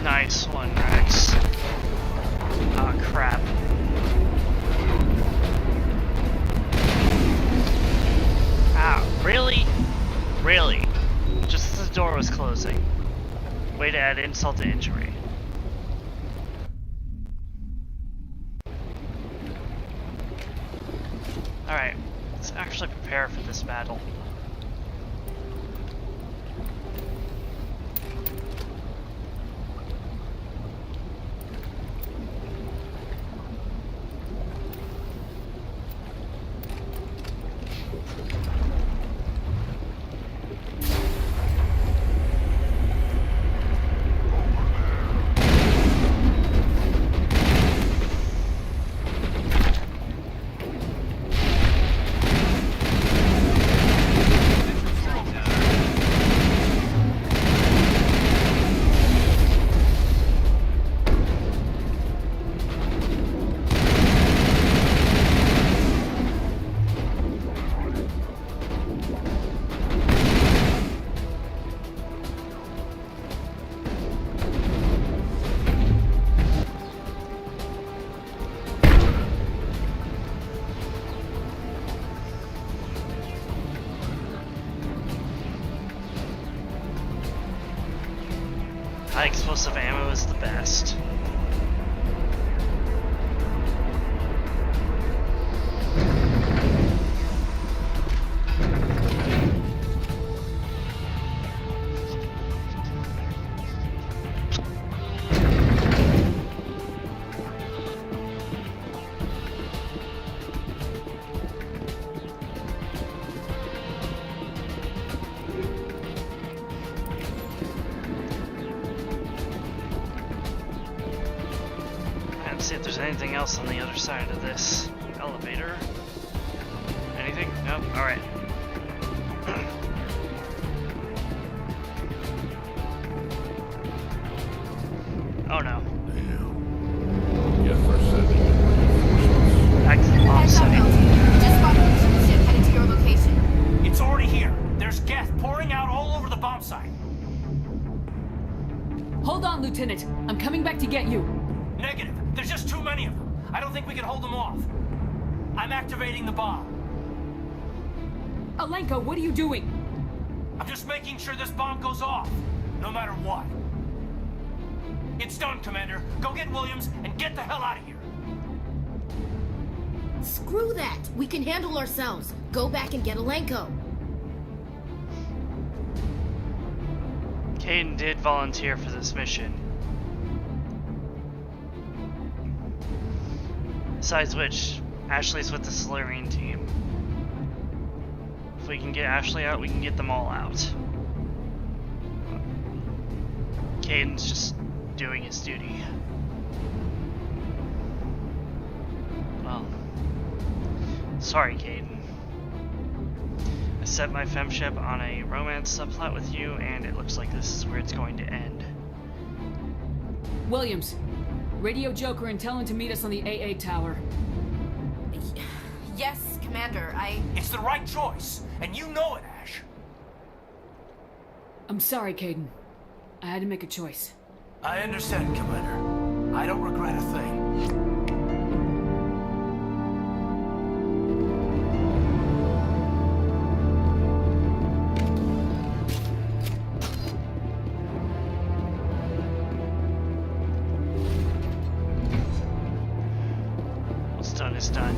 Nice one, Rex. Oh, crap. Ah, really? Really? Just as the door was closing. Way to add insult to injury. Alright, let's actually prepare for this battle. Let's see if there's anything else on the other side of this elevator. Anything? Nope. Alright. Oh no. Damn. Guess they're sending in reinforcements. Back to the bomb Heads up, site. LT. Just spotted the ship headed to your location. It's already here. There's gas pouring out all over the bomb site. Hold on, Lieutenant. I'm coming back to get you. Negative. There's just too many of them. I don't think we can hold them off. I'm activating the bomb. Alenka, what are you doing? I'm just making sure this bomb goes off, no matter what. It's done, Commander. Go get Williams and get the hell out of here. Screw that. We can handle ourselves. Go back and get Alenko. Caden did volunteer for this mission. Besides which, Ashley's with the Solarian team. If we can get Ashley out, we can get them all out. Caden's just doing his duty. Well, sorry, Caden. I set my femship on a romance subplot with you, and it looks like this is where it's going to end. Williams, radio Joker and tell him to meet us on the AA tower. Yes, Commander, It's the right choice, and you know it, Ash. I'm sorry, Caden. I had to make a choice. I understand, Commander. I don't regret a thing. What's done is done.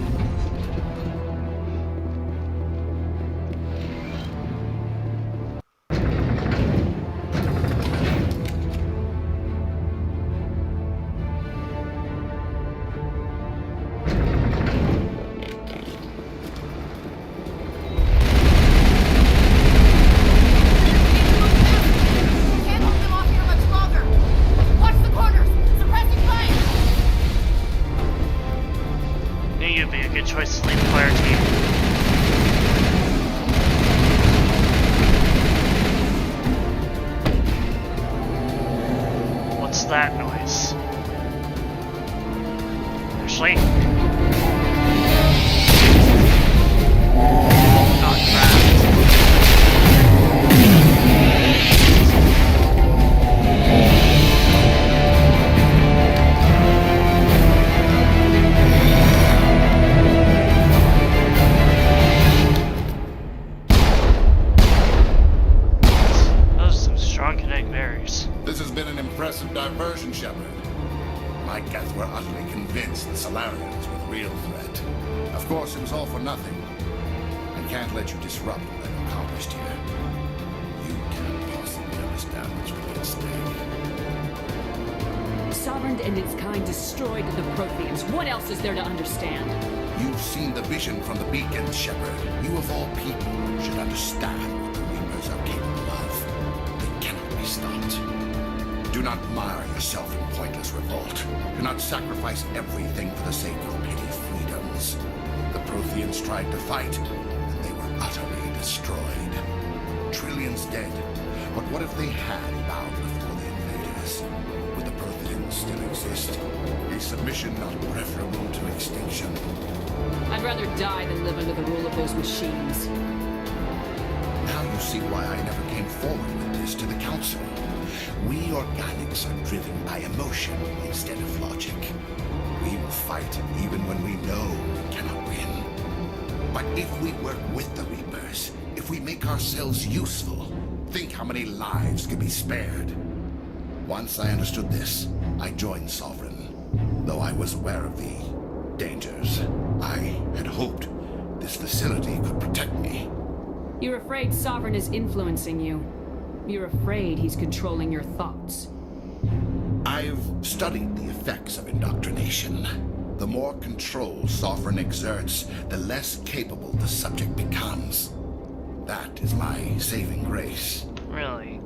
can't hold them off here much longer. Watch the corners. Suppressing fire. Knew you'd be a good choice to lead the fire team. What's that noise? Ashley? Oh crap. Those are some strong kinetic barriers. This has been an impressive diversion, Shepard. My guess we're utterly convinced the Solarians were the real threat. Of course, it was all for nothing. I can't let you disrupt what I've accomplished here. You can't possibly understand what's really at stake. Sovereign and its kind destroyed the Protheans. What else is there to understand? You've seen the vision from the beacons, Shepard. You of all people should understand what the Reapers are capable of. They cannot be stopped. Do not mire yourself in pointless revolt. Do not sacrifice everything for the sake of petty freedoms. The Protheans tried to fight, and they were utterly destroyed. Trillions dead. But what if they had bowed before the invaders? Would the Protheans still exist? A submission not preferable to extinction? I'd rather die than live under the rule of those machines. Now you see why I never came forward with this to the Council. We organics are driven by emotion instead of logic. We will fight even when we know we cannot win. But if we work with the Reapers, if we make ourselves useful, think how many lives could be spared. Once I understood this, I joined Sovereign. Though I was aware of the dangers, I had hoped this facility could protect me. You're afraid Sovereign is influencing you. You're afraid he's controlling your thoughts. I've studied the effects of indoctrination. The more control Sovereign exerts, the less capable the subject becomes. That is my saving grace. Really?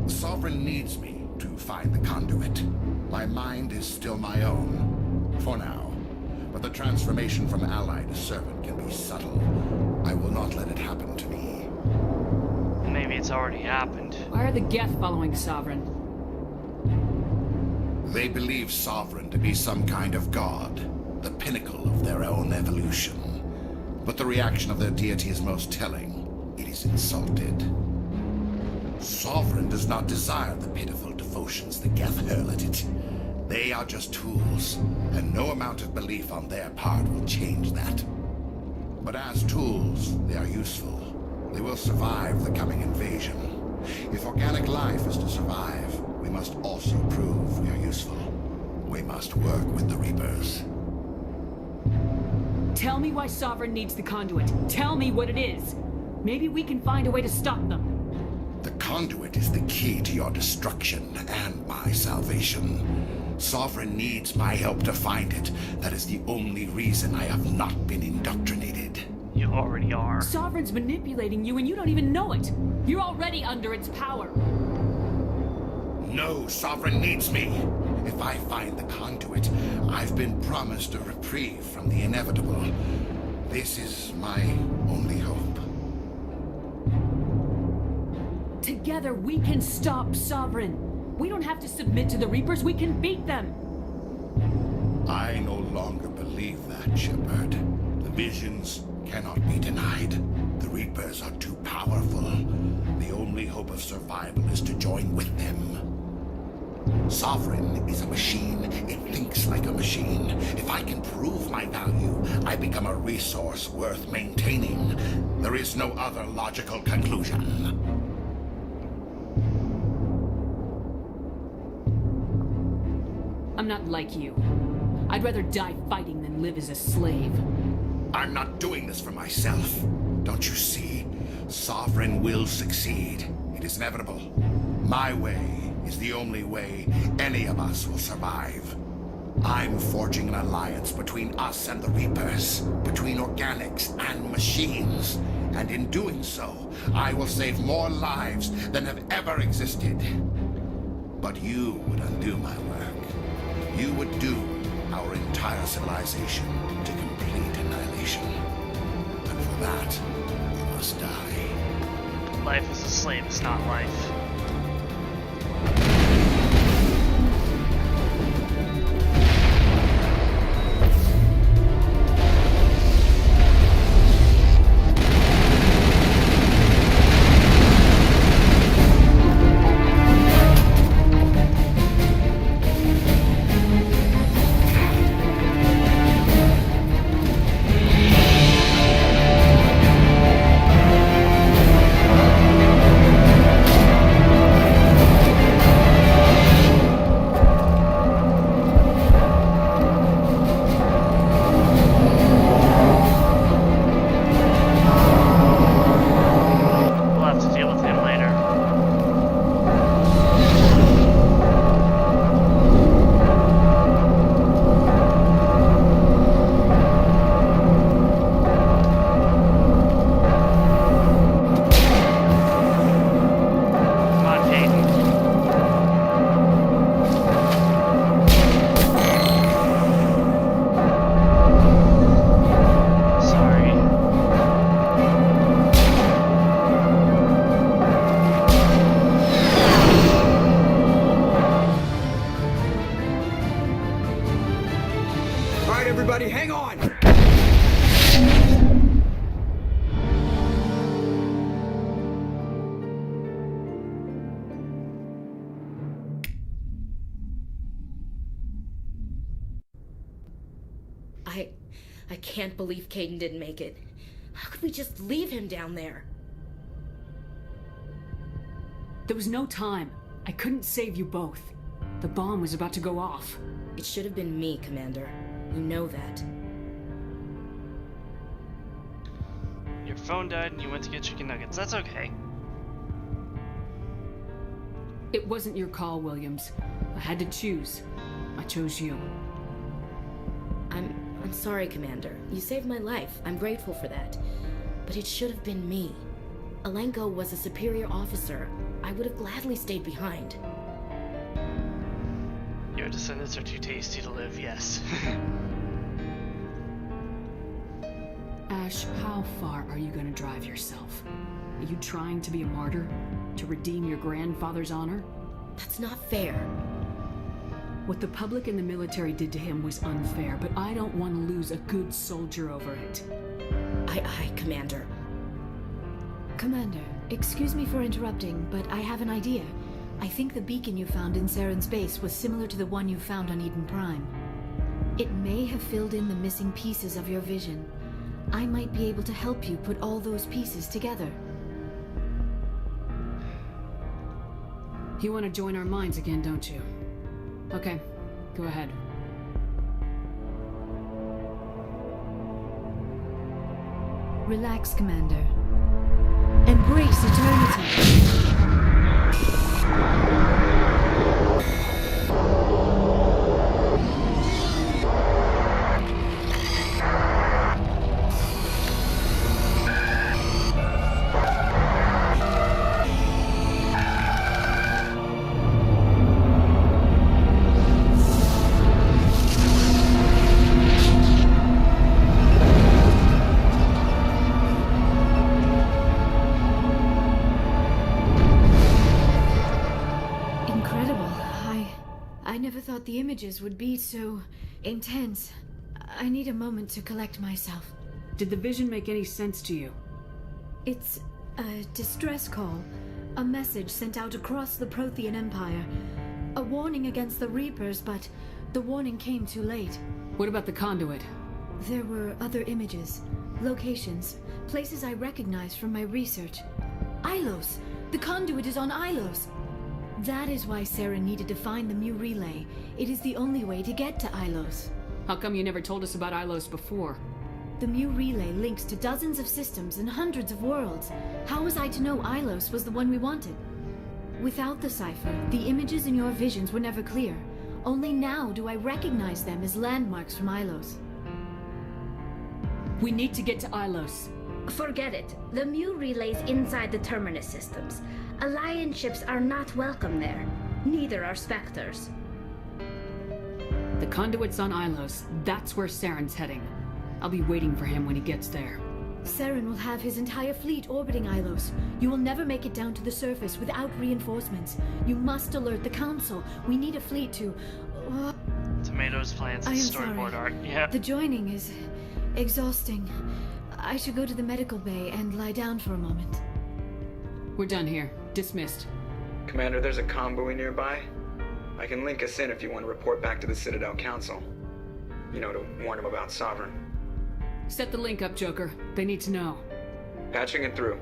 Sovereign needs me to find the conduit. My mind is still my own. For now. But the transformation from ally to servant can be subtle. I will not let it happen to me. Maybe it's already happened. Why are the Geth following Sovereign? They believe Sovereign to be some kind of god, the pinnacle of their own evolution. But the reaction of their deity is most telling. It is insulted. Sovereign does not desire the pitiful devotions the Geth hurl at it. They are just tools, and no amount of belief on their part will change that. But as tools, they are useful. They will survive the coming invasion. If organic life is to survive, we must also prove we are useful. We must work with the Reapers. Tell me why Sovereign needs the conduit. Tell me what it is. Maybe we can find a way to stop them. The conduit is the key to your destruction and my salvation. Sovereign needs my help to find it. That is the only reason I have not been indoctrinated. You already are. Sovereign's manipulating you and you don't even know it. You're already under its power. No, Sovereign needs me. If I find the conduit, I've been promised a reprieve from the inevitable. This is my only hope. Together we can stop Sovereign. We don't have to submit to the Reapers, we can beat them. I no longer believe that, Shepard. The visions cannot be denied. The Reapers are too powerful. The only hope of survival is to join with them. Sovereign is a machine. It thinks like a machine. If I can prove my value, I become a resource worth maintaining. There is no other logical conclusion. I'm not like you. I'd rather die fighting than live as a slave. I'm not doing this for myself. Don't you see? Sovereign will succeed. It is inevitable. My way is the only way any of us will survive. I'm forging an alliance between us and the Reapers, between organics and machines. And in doing so, I will save more lives than have ever existed. But you would undo my work. You would doom our entire civilization to complete annihilation. And for that, you must die. Life as a slave is not life. Everybody, hang on! I can't believe Caden didn't make it. How could we just leave him down there? There was no time. I couldn't save you both. The bomb was about to go off. It should have been me, Commander. You know that. Your phone died and you went to get chicken nuggets. That's okay. It wasn't your call, Williams. I had to choose. I chose you. I'm sorry, Commander. You saved my life. I'm grateful for that. But it should have been me. Alenko was a superior officer. I would have gladly stayed behind. Your descendants are too tasty to live, yes. Ash, how far are you gonna drive yourself? Are you trying to be a martyr? To redeem your grandfather's honor? That's not fair. What the public and the military did to him was unfair, but I don't want to lose a good soldier over it. Aye, Commander. Commander, excuse me for interrupting, but I have an idea. I think the beacon you found in Saren's base was similar to the one you found on Eden Prime. It may have filled in the missing pieces of your vision. I might be able to help you put all those pieces together. You want to join our minds again, don't you? Okay, go ahead. Relax, Commander. Embrace eternity. The images would be so intense. I need a moment to collect myself. Did the vision make any sense to you? It's a distress call. A message sent out across the Prothean Empire. A warning against the Reapers, but the warning came too late. What about the conduit? There were other images, locations, places I recognized from my research. Ilos! The conduit is on Ilos! That is why Saren needed to find the Mu relay. It is the only way to get to Ilos. How come you never told us about Ilos before? The Mu relay links to dozens of systems and hundreds of worlds. How was I to know Ilos was the one we wanted? Without the cipher, the images in your visions were never clear. Only now do I recognize them as landmarks from Ilos. We need to get to Ilos. Forget it. The Mu relay's inside the Terminus systems. Alliance ships are not welcome there. Neither are Spectres. The conduit's on Ilos. That's where Saren's heading. I'll be waiting for him when he gets there. Saren will have his entire fleet orbiting Ilos. You will never make it down to the surface without reinforcements. You must alert the Council. We need a fleet to... Tomatoes, plants, and storyboard art. Yeah. The joining is exhausting. I should go to the medical bay and lie down for a moment. We're done here. Dismissed. Commander, there's a convoy nearby. I can link us in if you want to report back to the Citadel Council. You know, to warn them about Sovereign. Set the link up, Joker. They need to know. Patching it through.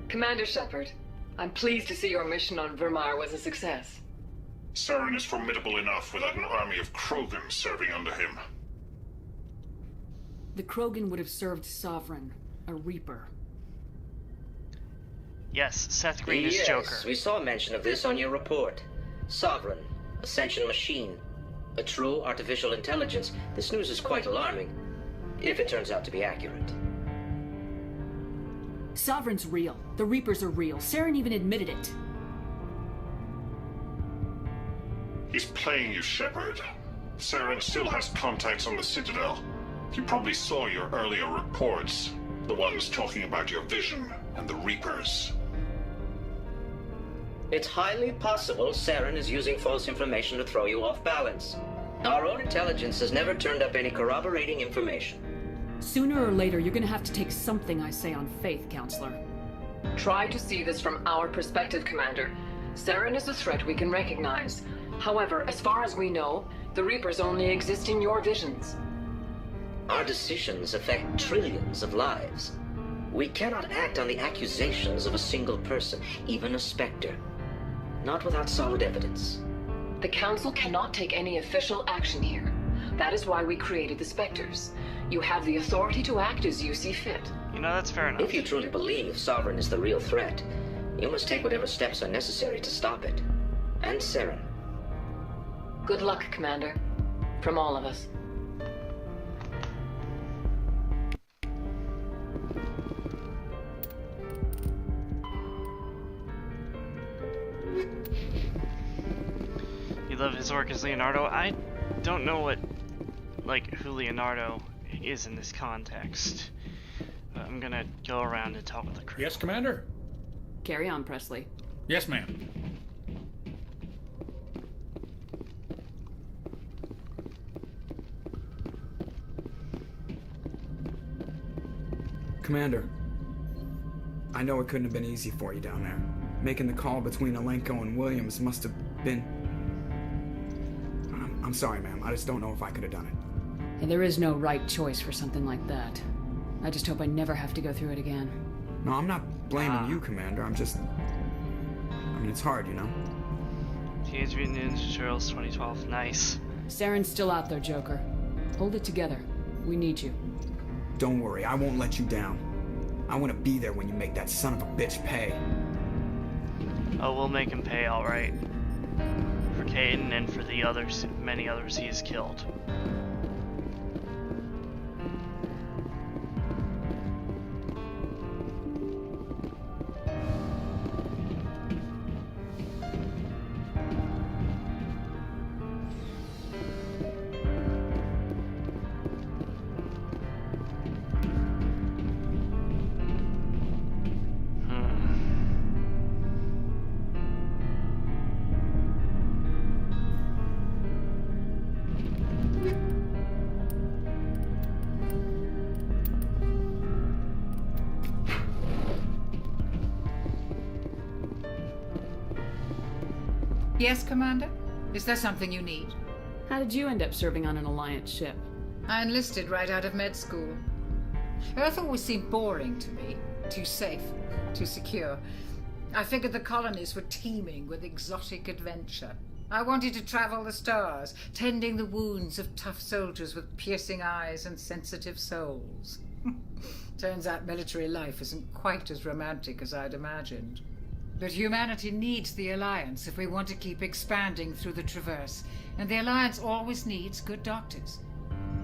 Commander Shepard, I'm pleased to see your mission on Vermeer was a success. Saren is formidable enough without an army of Krogan serving under him. The Krogan would have served Sovereign, a Reaper. Yes, Seth Green is Joker. Yes, we saw mention of this on your report. Sovereign, Ascension machine, a true artificial intelligence. This news is quite alarming, if it turns out to be accurate. Sovereign's real. The Reapers are real. Saren even admitted it. He's playing you, Shepard. Saren still has contacts on the Citadel. You probably saw your earlier reports. The ones talking about your vision and the Reapers. It's highly possible Saren is using false information to throw you off balance. Our own intelligence has never turned up any corroborating information. Sooner or later, you're gonna have to take something I say on faith, Counselor. Try to see this from our perspective, Commander. Saren is a threat we can recognize. However, as far as we know, the Reapers only exist in your visions. Our decisions affect trillions of lives. We cannot act on the accusations of a single person, even a Spectre. Not without solid evidence. The Council cannot take any official action here. That is why we created the Spectres. You have the authority to act as you see fit. You know, that's fair enough. If you truly believe Sovereign is the real threat, you must take whatever steps are necessary to stop it. And Saren. Good luck, Commander. From all of us. You You love his work as Leonardo? I don't know what, like, who Leonardo is in this context. But I'm gonna go around and talk with the crew. Yes, Commander? Carry on, Presley. Yes, ma'am. Commander, I know it couldn't have been easy for you down there. Making the call between Alenko and Williams must have been... I'm sorry, ma'am. I just don't know if I could have done it. And there is no right choice for something like that. I just hope I never have to go through it again. No, I'm not blaming you, Commander. I'm just... I mean, it's hard, you know? Teenage Mutant Ninja Turtles 2012. Nice. Saren's still out there, Joker. Hold it together. We need you. Don't worry, I won't let you down. I want to be there when you make that son of a bitch pay. Oh, we'll make him pay, alright. For Caden and for the others, many others he has killed. Yes, Commander? Is there something you need? How did you end up serving on an Alliance ship? I enlisted right out of med school. Earth always seemed boring to me. Too safe, too secure. I figured the colonies were teeming with exotic adventure. I wanted to travel the stars, tending the wounds of tough soldiers with piercing eyes and sensitive souls. Turns out military life isn't quite as romantic as I'd imagined. But humanity needs the Alliance if we want to keep expanding through the Traverse, and the Alliance always needs good doctors.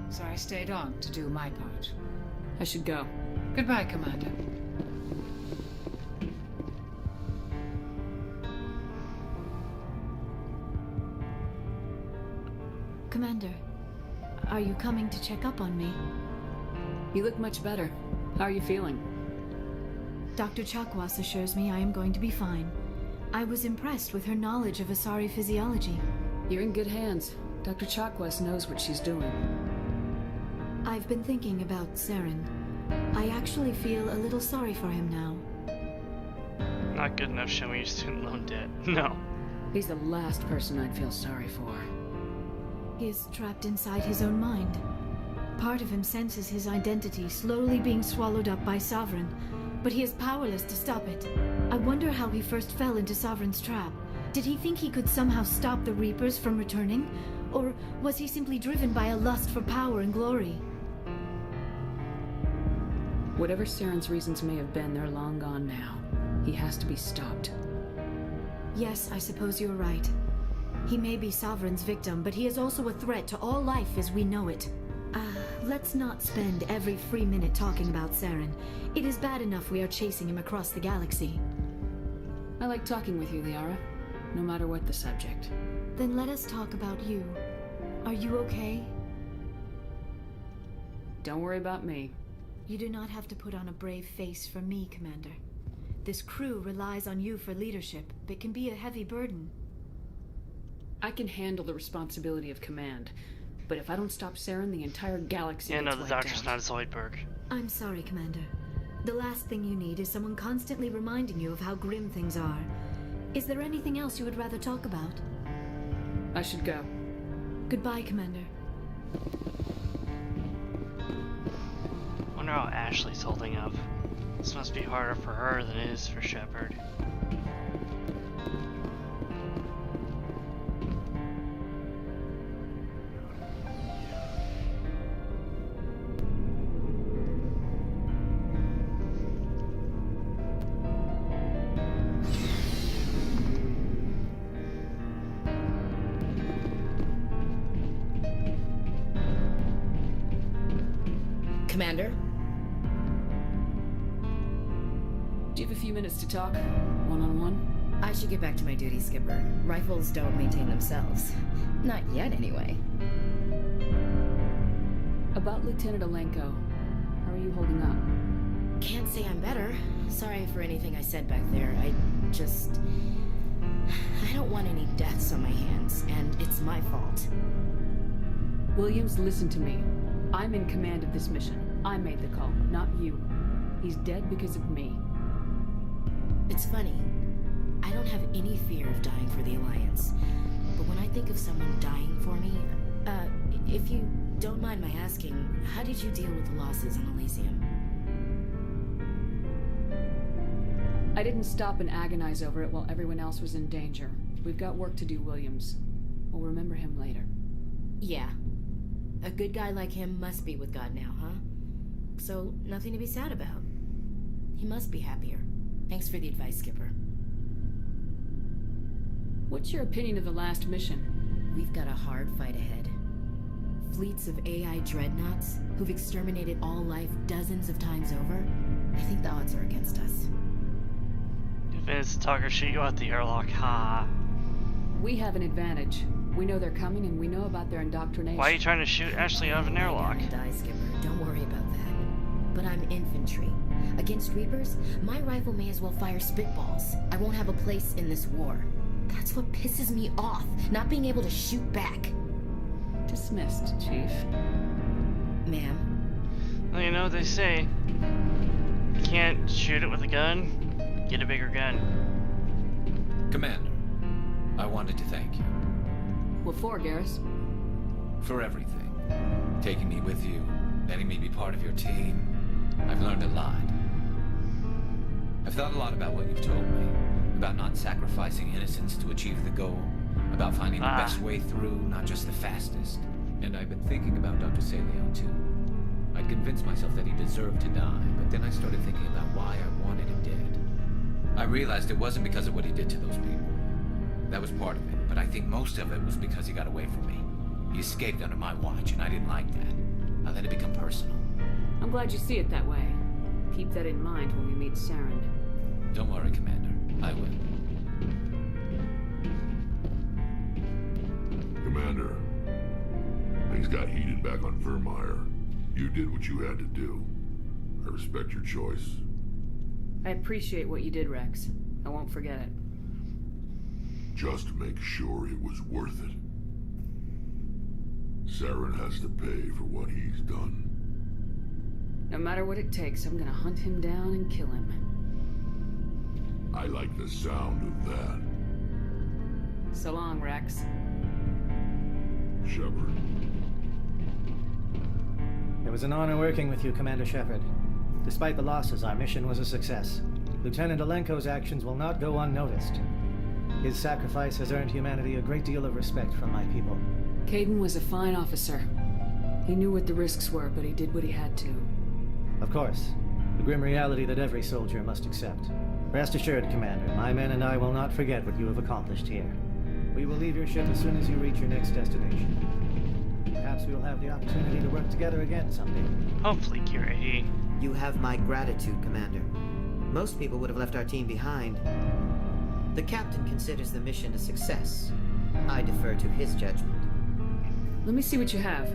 So I stayed on to do my part. I should go. Goodbye, Commander. Commander, are you coming to check up on me? You look much better. How are you feeling? Dr. Chakwas assures me I am going to be fine. I was impressed with her knowledge of Asari physiology. You're in good hands. Dr. Chakwas knows what she's doing. I've been thinking about Saren. I actually feel a little sorry for him now. Not good enough showing your student loan debt. No. He's the last person I'd feel sorry for. He is trapped inside his own mind. Part of him senses his identity slowly being swallowed up by Sovereign, but he is powerless to stop it. I wonder how he first fell into Sovereign's trap. Did he think he could somehow stop the Reapers from returning? Or was he simply driven by a lust for power and glory? Whatever Saren's reasons may have been, they're long gone now. He has to be stopped. Yes, I suppose you're right. He may be Sovereign's victim, but he is also a threat to all life as we know it. Let's not spend every free minute talking about Saren. It is bad enough we are chasing him across the galaxy. I like talking with you, Liara, no matter what the subject. Then let us talk about you. Are you okay? Don't worry about me. You do not have to put on a brave face for me, Commander. This crew relies on you for leadership. It can be a heavy burden. I can handle the responsibility of command. But if I don't stop Saren, the entire galaxy Yeah, no, gets the wiped doctor's out. not Zoidberg. I'm sorry, Commander. The last thing you need is someone constantly reminding you of how grim things are. Is there anything else you would rather talk about? I should go. Goodbye, Commander. Wonder how Ashley's holding up. This must be harder for her than it is for Shepard. Commander? Do you have a few minutes to talk? One-on-one? I should get back to my duty, Skipper. Rifles don't maintain themselves. Not yet, anyway. About Lieutenant Alenko, how are you holding up? Can't say I'm better. Sorry for anything I said back there. I don't want any deaths on my hands, and it's my fault. Williams, listen to me. I'm in command of this mission. I made the call, not you. He's dead because of me. It's funny. I don't have any fear of dying for the Alliance. But when I think of someone dying for me, if you don't mind my asking, how did you deal with the losses on Elysium? I didn't stop and agonize over it while everyone else was in danger. We've got work to do, Williams. We'll remember him later. Yeah. A good guy like him must be with God now, huh? So, nothing to be sad about. He must be happier. Thanks for the advice, Skipper. What's your opinion of the last mission? We've got a hard fight ahead. Fleets of AI dreadnoughts who've exterminated all life dozens of times over. I think the odds are against us. If it's Tucker, shoot you out the airlock, ha. We have an advantage. We know they're coming and we know about their indoctrination. Why are you trying to shoot Ashley out of an airlock? Die, Skipper. Don't worry about that. But I'm infantry. Against Reapers, my rifle may as well fire spitballs. I won't have a place in this war. That's what pisses me off, not being able to shoot back. Dismissed, Chief. Ma'am? Well, you know what they say. You can't shoot it with a gun. Get a bigger gun. Commander, I wanted to thank you. What for, Garrus? For everything. Taking me with you, letting me be part of your team. I've learned a lot. I've thought a lot about what you've told me. About not sacrificing innocence to achieve the goal. About finding the best way through, not just the fastest. And I've been thinking about Dr. Saleo, too. I'd convinced myself that he deserved to die, but then I started thinking about why I wanted him dead. I realized it wasn't because of what he did to those people. That was part of it, but I think most of it was because he got away from me. He escaped under my watch, and I didn't like that. I let it become personal. I'm glad you see it that way. Keep that in mind when we meet Saren. Don't worry, Commander. I will. Commander, things got heated back on Vermeer. You did what you had to do. I respect your choice. I appreciate what you did, Rex. I won't forget it. Just make sure it was worth it. Saren has to pay for what he's done. No matter what it takes, I'm gonna hunt him down and kill him. I like the sound of that. So long, Rex. Shepard. It was an honor working with you, Commander Shepard. Despite the losses, our mission was a success. Lieutenant Alenko's actions will not go unnoticed. His sacrifice has earned humanity a great deal of respect from my people. Caden was a fine officer. He knew what the risks were, but he did what he had to. Of course. The grim reality that every soldier must accept. Rest assured, Commander, my men and I will not forget what you have accomplished here. We will leave your ship as soon as you reach your next destination. Perhaps we will have the opportunity to work together again someday. Hopefully, Kira. You have my gratitude, Commander. Most people would have left our team behind. The captain considers the mission a success. I defer to his judgment. Let me see what you have.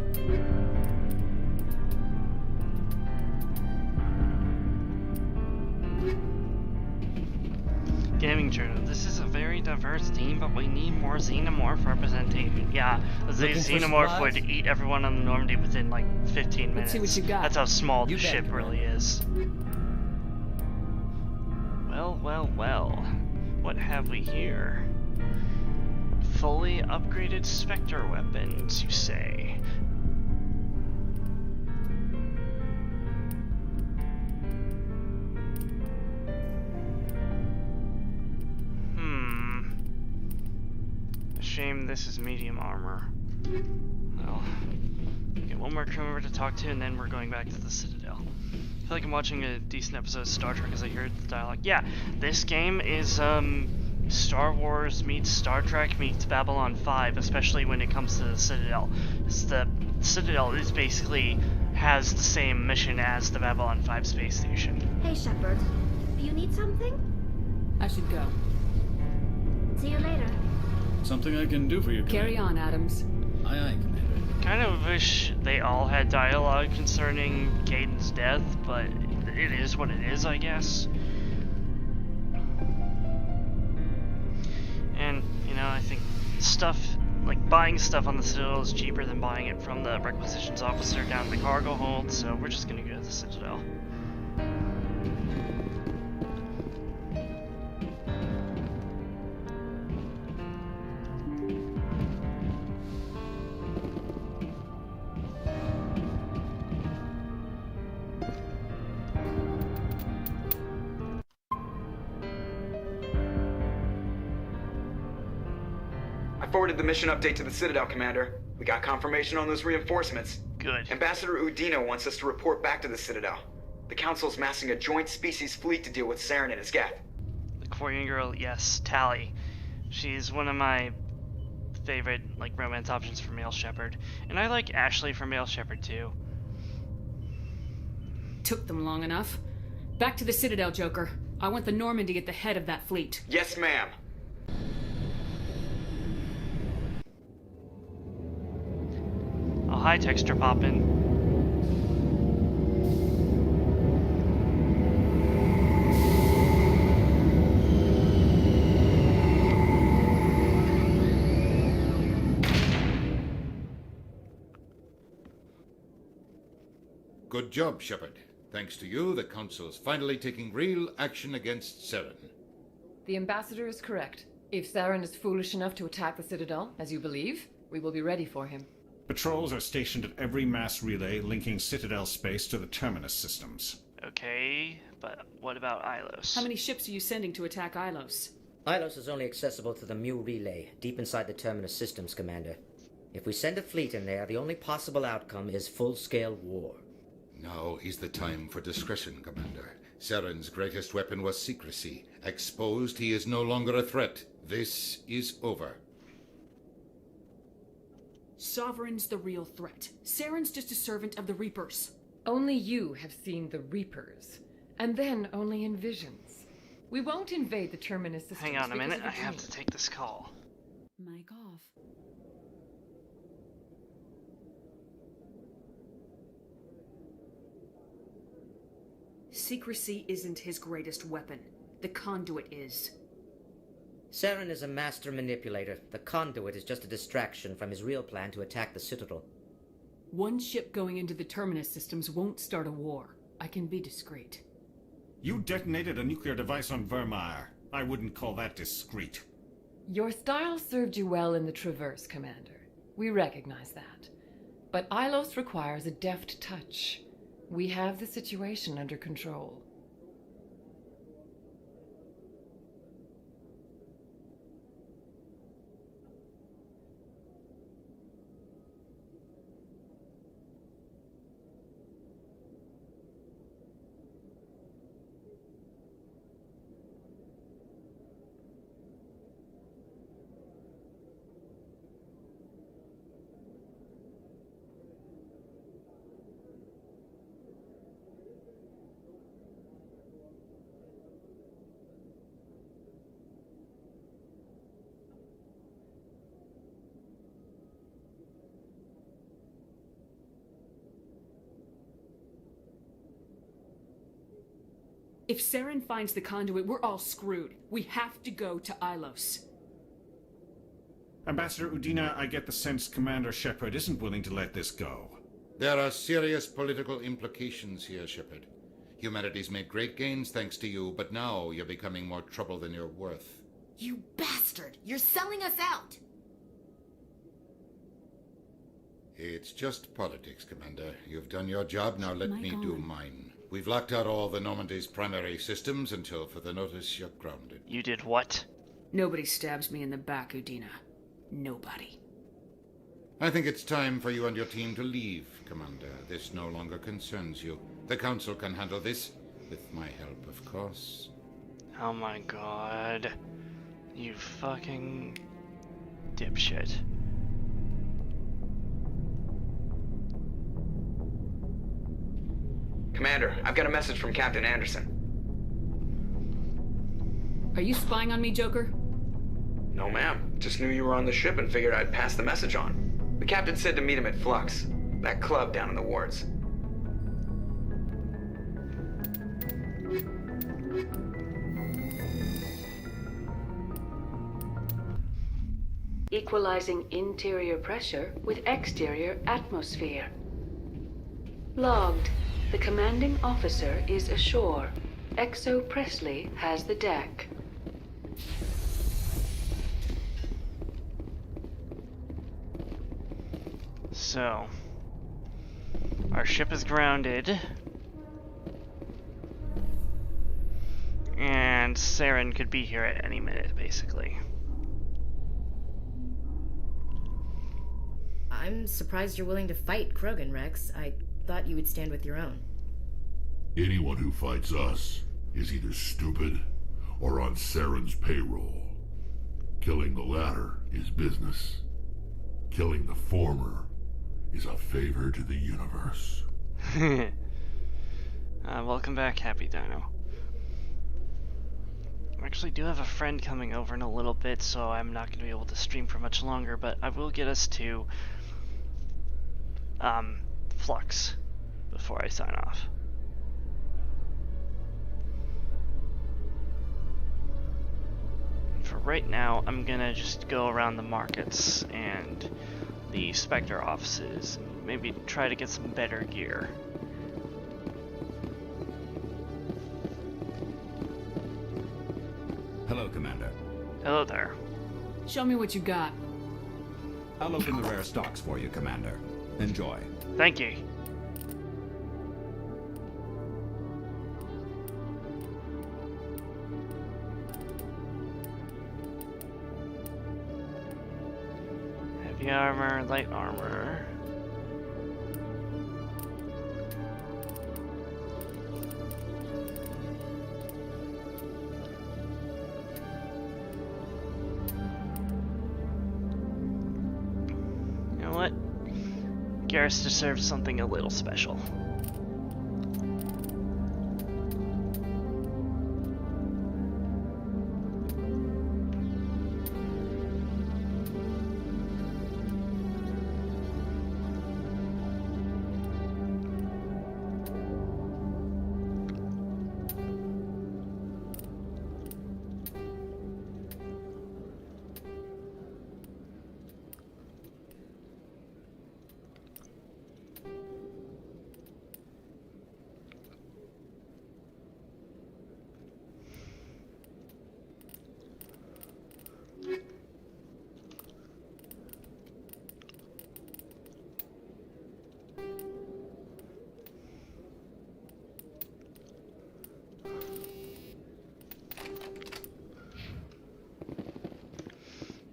Gaming Journal. This is a very diverse team, but we need more xenomorph representation. Yeah, the xenomorph would eat everyone on the Normandy within like 15 minutes. Let's see what you got. That's how small the ship really is. Well, well, well. What have we here? Fully upgraded Spectre weapons, you say? Shame this is medium armor. Well, get one more crew member to talk to, and then we're going back to the Citadel. I feel like I'm watching a decent episode of Star Trek as I hear the dialogue. Yeah, this game is Star Wars meets Star Trek meets Babylon 5, especially when it comes to the Citadel. The Citadel is basically has the same mission as the Babylon 5 space station. Hey, Shepard. Do you need something? I should go. See you later. Something I can do for you, Commander. Carry on, Adams. Aye, aye, Commander. Kind of wish they all had dialogue concerning Caden's death, but it is what it is, I guess. And, you know, I think stuff, like buying stuff on the Citadel is cheaper than buying it from the requisitions officer down in the cargo hold, so we're just gonna go to the Citadel. I forwarded the mission update to the Citadel, Commander. We got confirmation on those reinforcements. Good. Ambassador Udina wants us to report back to the Citadel. The Council's massing a joint species fleet to deal with Saren and his geth. The Korean girl, yes, Tally. She's one of my favorite, like, romance options for male shepherd. And I like Ashley for male shepherd, too. Took them long enough. Back to the Citadel, Joker. I want the Normandy at the head of that fleet. Yes, ma'am. Oh, hi, Texture Poppin'. Good job, Shepard. Thanks to you, the Council's finally taking real action against Saren. The Ambassador is correct. If Saren is foolish enough to attack the Citadel, as you believe, we will be ready for him. Patrols are stationed at every mass relay linking Citadel space to the Terminus systems. Okay, but what about Ilos? How many ships are you sending to attack Ilos? Ilos is only accessible to the Mu relay, deep inside the Terminus systems, Commander. If we send a fleet in there, the only possible outcome is full-scale war. Now is the time for discretion, Commander. Saren's greatest weapon was secrecy. Exposed, he is no longer a threat. This is over. Sovereign's the real threat. Saren's just a servant of the Reapers. Only you have seen the Reapers, and then only in visions. We won't invade the Terminus systems. Hang on a minute, I dream. have to take this call. Mic off. Secrecy isn't his greatest weapon. The conduit is. Saren is a master manipulator. The conduit is just a distraction from his real plan to attack the Citadel. One ship going into the Terminus systems won't start a war. I can be discreet. You detonated a nuclear device on Vermeer. I wouldn't call that discreet. Your style served you well in the Traverse, Commander. We recognize that. But Ilos requires a deft touch. We have the situation under control. If Saren finds the conduit, we're all screwed. We have to go to Ilos. Ambassador Udina, I get the sense Commander Shepard isn't willing to let this go. There are serious political implications here, Shepard. Humanity's made great gains thanks to you, but now you're becoming more trouble than you're worth. You bastard! You're selling us out! It's just politics, Commander. You've done your job, now let me do mine. We've locked out all the Normandy's primary systems until further notice you're grounded. You did what? Nobody stabs me in the back, Udina. Nobody. I think it's time for you and your team to leave, Commander. This no longer concerns you. The Council can handle this, with my help, of course. Oh my god. You fucking dipshit. Commander, I've got a message from Captain Anderson. Are you spying on me, Joker? No, ma'am. Just knew you were on the ship and figured I'd pass the message on. The captain said to meet him at Flux, that club down in the wards. Equalizing interior pressure with exterior atmosphere. Logged. The commanding officer is ashore. Exo Presley has the deck. So, our ship is grounded. And Saren could be here at any minute, basically. I'm surprised you're willing to fight Krogan, Rex. I thought you would stand with your own. Anyone who fights us is either stupid or on Saren's payroll. Killing the latter is business. Killing the former is a favor to the universe. Welcome back, Happy Dino. I actually do have a friend coming over in a little bit, so I'm not going to be able to stream for much longer, but I will get us to Flux before I sign off. For right now, I'm gonna just go around the markets and the Spectre offices, and maybe try to get some better gear. Hello, Commander. Hello there. Show me what you got. I'll open the rare stocks for you, Commander. Enjoy. Thank you. Heavy armor, light armor. You know what? Garrus deserves something a little special.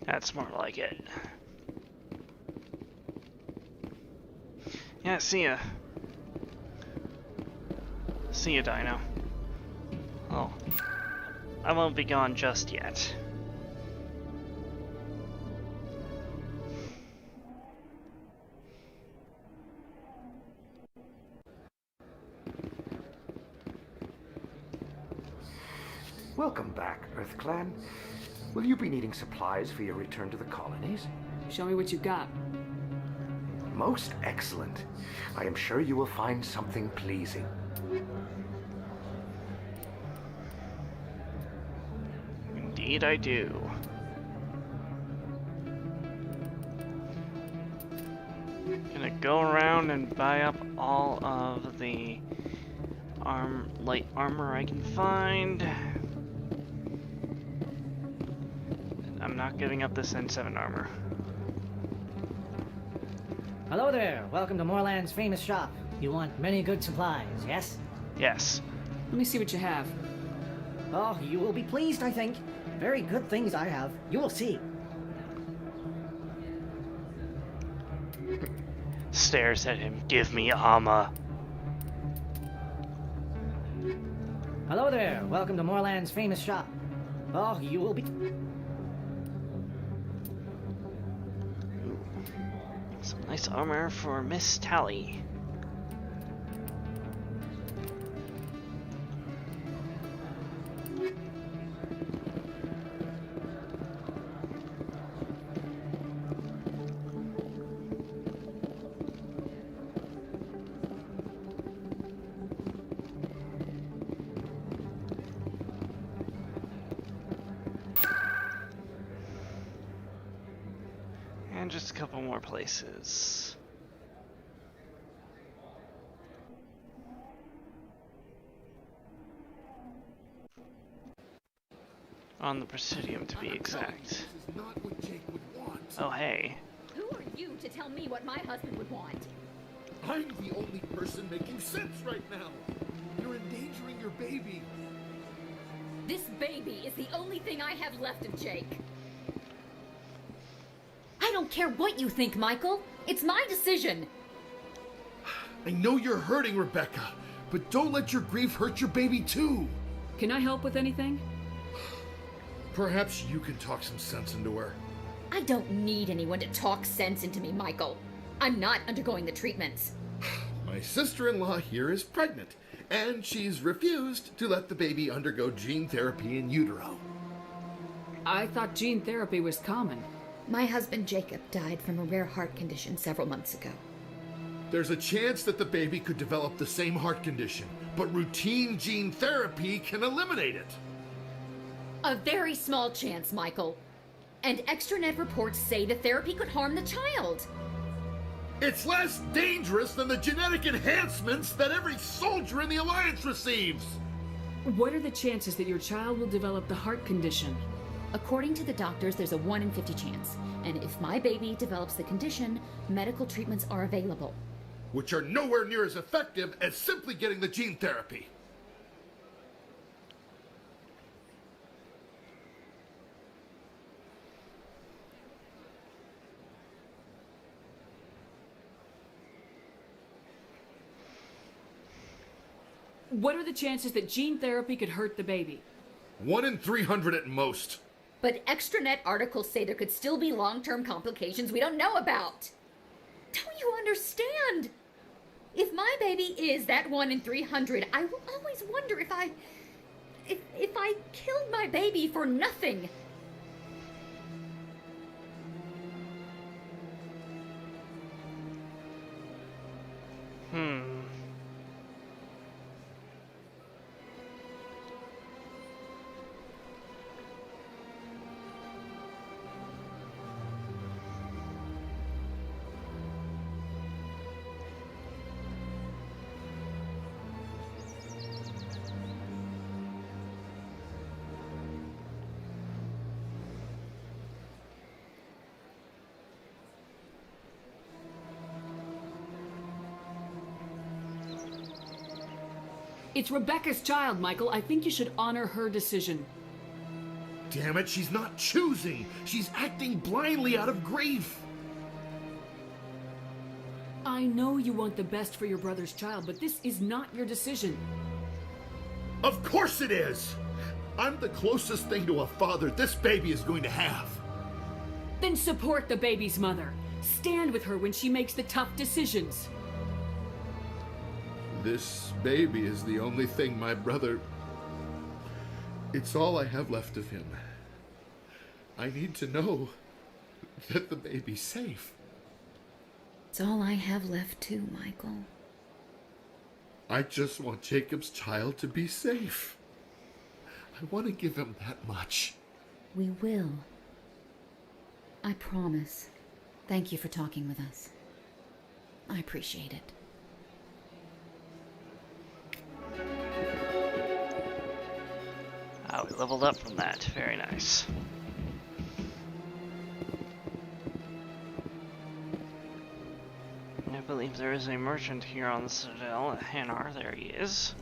That's more like it. Yeah, see ya. See ya, Dino. Oh. I won't be gone just yet. Welcome back, Earth Clan. Will you be needing supplies for your return to the colonies? Show me what you got. Most excellent. I am sure you will find something pleasing. Indeed I do. Gonna go around and buy up all of the light armor I can find. I'm not giving up this N7 armor. Hello there. Welcome to Moorland's famous shop. You want many good supplies, yes? Yes. Let me see what you have. Oh, you will be pleased, I think. Very good things I have. You will see. Stares at him. Give me armor. Hello there. Welcome to Moorland's famous shop. Oh, you will be... Some nice armor for Miss Tally. more places. On the Presidium, to be exact. Oh, hey. Who are you to tell me what my husband would want? I'm the only person making sense right now. You're endangering your baby. This baby is the only thing I have left of Jake. I don't care what you think, Michael. It's my decision. I know you're hurting, Rebecca, but don't let your grief hurt your baby too. Can I help with anything? Perhaps you can talk some sense into her. I don't need anyone to talk sense into me, Michael. I'm not undergoing the treatments. My sister-in-law here is pregnant, and she's refused to let the baby undergo gene therapy in utero. I thought gene therapy was common. My husband Jacob died from a rare heart condition several months ago. There's a chance that the baby could develop the same heart condition, but routine gene therapy can eliminate it. A very small chance, Michael. And extranet reports say the therapy could harm the child. It's less dangerous than the genetic enhancements that every soldier in the Alliance receives. What are the chances that your child will develop the heart condition? According to the doctors, there's a 1 in 50 chance. And if my baby develops the condition, medical treatments are available. Which are nowhere near as effective as simply getting the gene therapy. What are the chances that gene therapy could hurt the baby? 1 in 300 at most. But extranet articles say there could still be long-term complications we don't know about. Don't you understand? If my baby is that 1 in 300, I will always wonder if I killed my baby for nothing. It's Rebecca's child, Michael. I think you should honor her decision. Damn it, she's not choosing. She's acting blindly out of grief. I know you want the best for your brother's child, but this is not your decision. Of course it is! I'm the closest thing to a father this baby is going to have. Then support the baby's mother. Stand with her when she makes the tough decisions. This baby is the only thing my brother... It's all I have left of him. I need to know that the baby's safe. It's all I have left too, Michael. I just want Jacob's child to be safe. I want to give him that much. We will. I promise. Thank you for talking with us. I appreciate it. Ah, we leveled up from that. Very nice. I believe there is a merchant here on the Citadel. Hanar, there he is.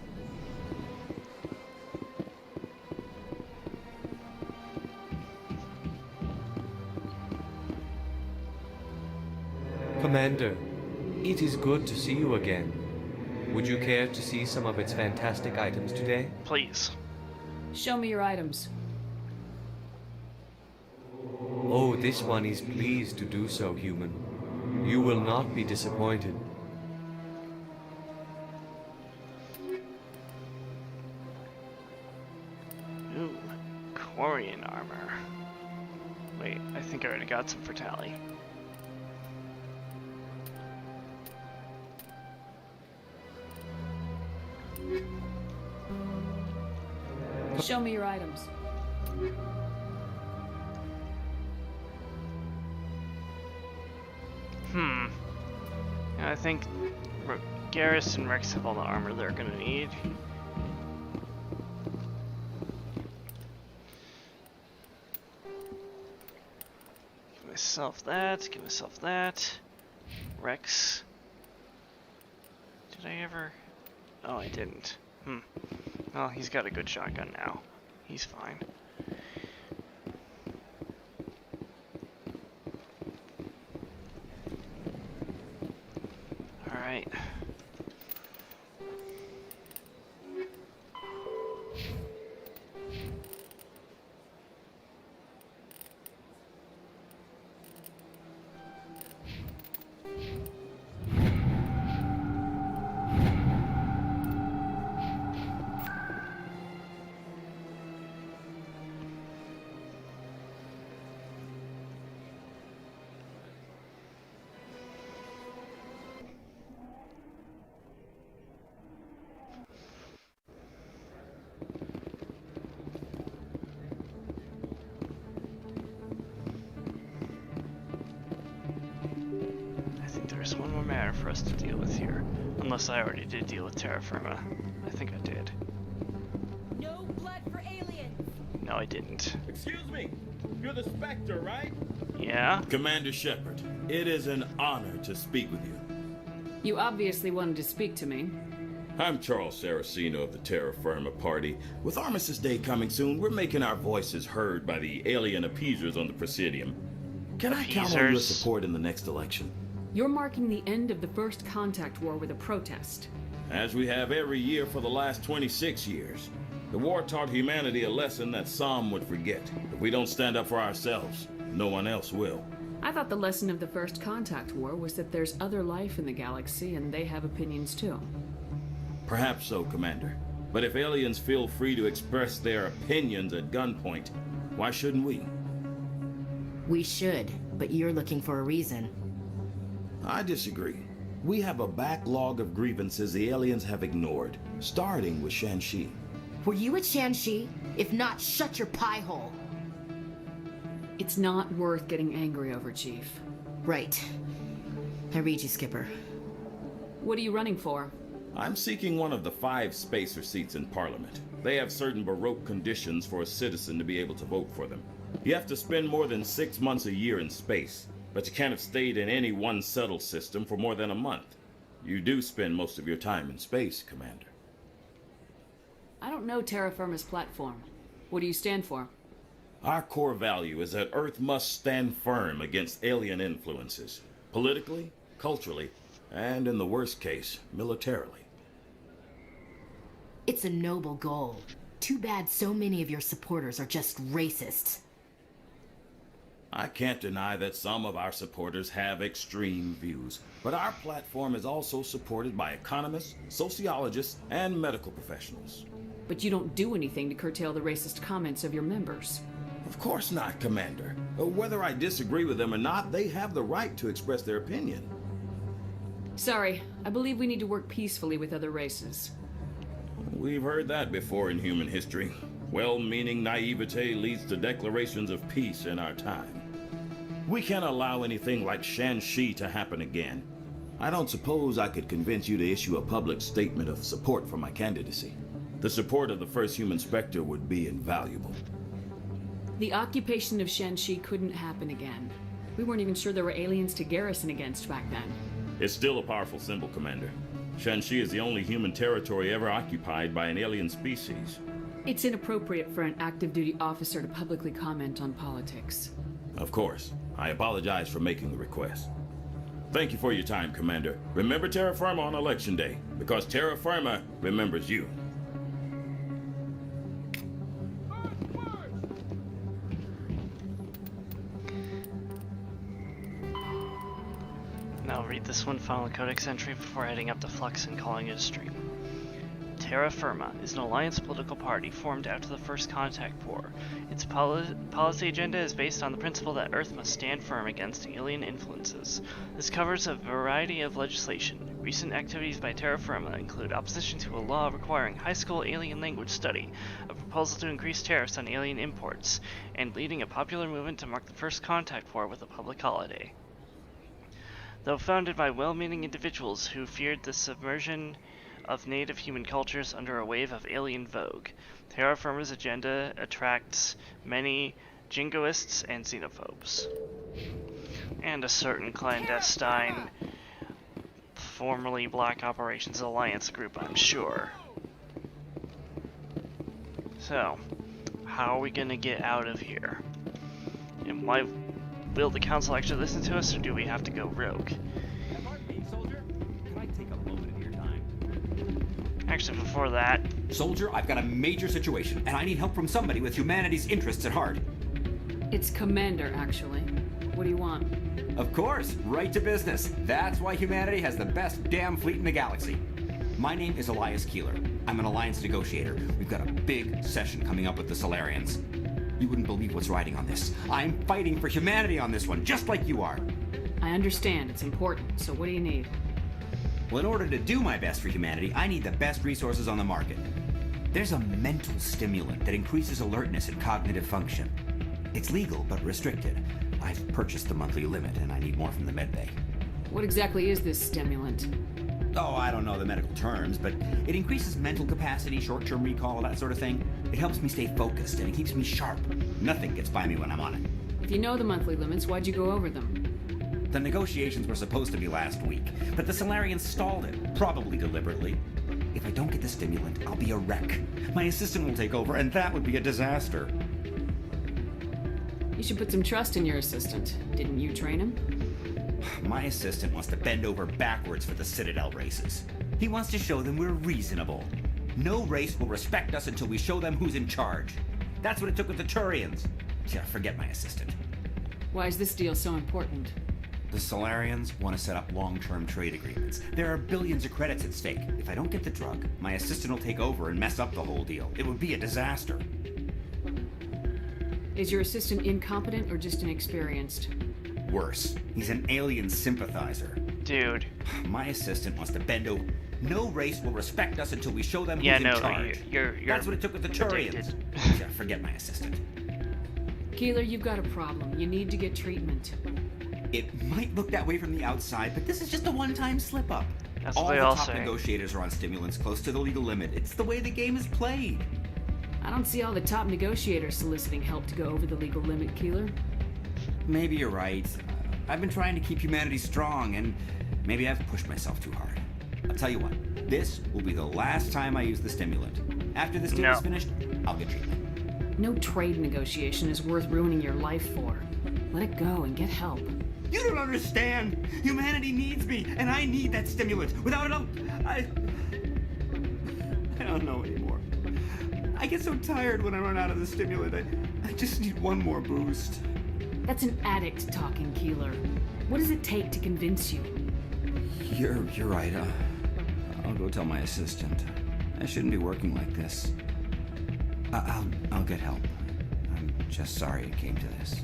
Commander, it is good to see you again. Would you care to see some of its fantastic items today? Please. Show me your items. Oh, this one is pleased to do so, human. You will not be disappointed. Ooh, Quarian armor. Wait, I think I already got some for Tally. Show me your items. I think Garrus and Rex have all the armor they're gonna need. Give myself that, give myself that. Rex. Did I ever? Oh, I didn't. Well, he's got a good shotgun now. He's fine. Alright. There's one more matter for us to deal with here. Unless I already did deal with terra firma. I think I did. No blood for aliens! No, I didn't. Excuse me! You're the Spectre, right? Yeah? Commander Shepard, it is an honor to speak with you. You obviously wanted to speak to me. I'm Charles Saraceno of the Terra Firma Party. With Armistice Day coming soon, we're making our voices heard by the alien appeasers on the Presidium. Can I count on your support in the next election? You're marking the end of the first contact war with a protest. As we have every year for the last 26 years. The war taught humanity a lesson that some would forget. If we don't stand up for ourselves, no one else will. I thought the lesson of the first contact war was that there's other life in the galaxy and they have opinions too. Perhaps so, Commander. But if aliens feel free to express their opinions at gunpoint, why shouldn't we? We should, but you're looking for a reason. I disagree. We have a backlog of grievances the aliens have ignored, starting with Shanxi. Were you at Shanxi? If not, shut your pie hole. It's not worth getting angry over, Chief. Right. I read you, Skipper. What are you running for? I'm seeking one of the 5 spacer seats in Parliament. They have certain Baroque conditions for a citizen to be able to vote for them. You have to spend more than 6 months a year in space, but you can't have stayed in any one settled system for more than a month. You do spend most of your time in space, Commander. I don't know terra firma's platform. What do you stand for? Our core value is that Earth must stand firm against alien influences, politically, culturally, and in the worst case, militarily. It's a noble goal. Too bad so many of your supporters are just racists. I can't deny that some of our supporters have extreme views, but our platform is also supported by economists, sociologists, and medical professionals. But you don't do anything to curtail the racist comments of your members. Of course not, Commander. Whether I disagree with them or not, they have the right to express their opinion. Sorry, I believe we need to work peacefully with other races. We've heard that before in human history. Well-meaning naivete leads to declarations of peace in our time. We can't allow anything like Shanxi to happen again. I don't suppose I could convince you to issue a public statement of support for my candidacy. The support of the first human Spectre would be invaluable. The occupation of Shanxi couldn't happen again. We weren't even sure there were aliens to garrison against back then. It's still a powerful symbol, Commander. Shanxi is the only human territory ever occupied by an alien species. It's inappropriate for an active duty officer to publicly comment on politics. Of course. I apologize for making the request. Thank you for your time, Commander. Remember terra firma on Election Day, because terra firma remembers you. Now read this one final codex entry before heading up to Flux and calling it a stream. Terra Firma is an alliance political party formed after the First Contact War. Its policy agenda is based on the principle that Earth must stand firm against alien influences. This covers a variety of legislation. Recent activities by Terra Firma include opposition to a law requiring high school alien language study, a proposal to increase tariffs on alien imports, and leading a popular movement to mark the First Contact War with a public holiday. Though founded by well-meaning individuals who feared the submersion of native human cultures under a wave of alien vogue, terra firma's agenda attracts many jingoists and xenophobes. And a certain clandestine, formerly Black Operations Alliance group, I'm sure. So, how are we gonna get out of here? And will the council actually listen to us, or do we have to go rogue? Actually, before that... Soldier, I've got a major situation, and I need help from somebody with humanity's interests at heart. It's Commander, actually. What do you want? Of course, right to business. That's why humanity has the best damn fleet in the galaxy. My name is Elias Keeler. I'm an alliance negotiator. We've got a big session coming up with the Solarians. You wouldn't believe what's riding on this. I'm fighting for humanity on this one, just like you are. I understand. It's important. So what do you need? Well, in order to do my best for humanity, I need the best resources on the market. There's a mental stimulant that increases alertness and cognitive function. It's legal, but restricted. I've purchased the monthly limit, and I need more from the medbay. What exactly is this stimulant? Oh, I don't know the medical terms, but it increases mental capacity, short-term recall, that sort of thing. It helps me stay focused, and it keeps me sharp. Nothing gets by me when I'm on it. If you know the monthly limits, why'd you go over them? The negotiations were supposed to be last week, but the Solarians stalled it, probably deliberately. If I don't get the stimulant, I'll be a wreck. My assistant will take over, and that would be a disaster. You should put some trust in your assistant. Didn't you train him? My assistant wants to bend over backwards for the Citadel races. He wants to show them we're reasonable. No race will respect us until we show them who's in charge. That's what it took with the Turians. Yeah, forget my assistant. Why is this deal so important? The Solarians want to set up long-term trade agreements. There are billions of credits at stake. If I don't get the drug, my assistant will take over and mess up the whole deal. It would be a disaster. Is your assistant incompetent or just inexperienced? Worse. He's an alien sympathizer. Dude. My assistant wants to bend over. No race will respect us until we show them who's in charge. You're That's what it took with the Turians. Yeah, forget my assistant. Keeler, you've got a problem. You need to get treatment. It might look that way from the outside, but this is just a one-time slip-up. That's all what they the all top say. negotiators are on stimulants close to the legal limit. It's the way the game is played. I don't see all the top negotiators soliciting help to go over the legal limit, Keeler. Maybe you're right. I've been trying to keep humanity strong, and maybe I've pushed myself too hard. I'll tell you what, this will be the last time I use the stimulant. After this deal is finished, I'll get treatment. No trade negotiation is worth ruining your life for. Let it go and get help. You don't understand! Humanity needs me, and I need that stimulant. Without it, I don't know anymore. I get so tired when I run out of the stimulant. I just need one more boost. That's an addict talking, Keeler. What does it take to convince you? You're right. I'll go tell my assistant. I shouldn't be working like this. I'll get help. I'm just sorry it came to this.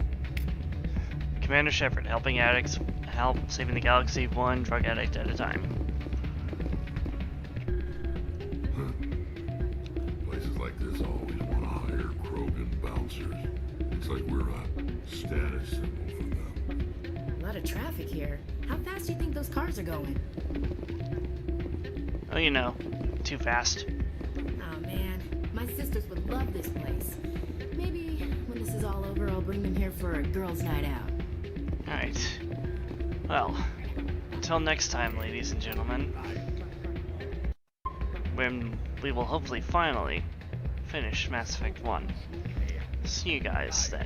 Commander Shepard, helping addicts, help saving the galaxy one drug addict at a time. Places like this always want to hire Krogan bouncers. It's like we're a status symbol for them. A lot of traffic here. How fast do you think those cars are going? Oh, you know, too fast. Oh man, my sisters would love this place. Maybe when this is all over, I'll bring them here for a girls' night out. Alright. Well, until next time, ladies and gentlemen, when we will hopefully finally finish Mass Effect 1. See you guys then.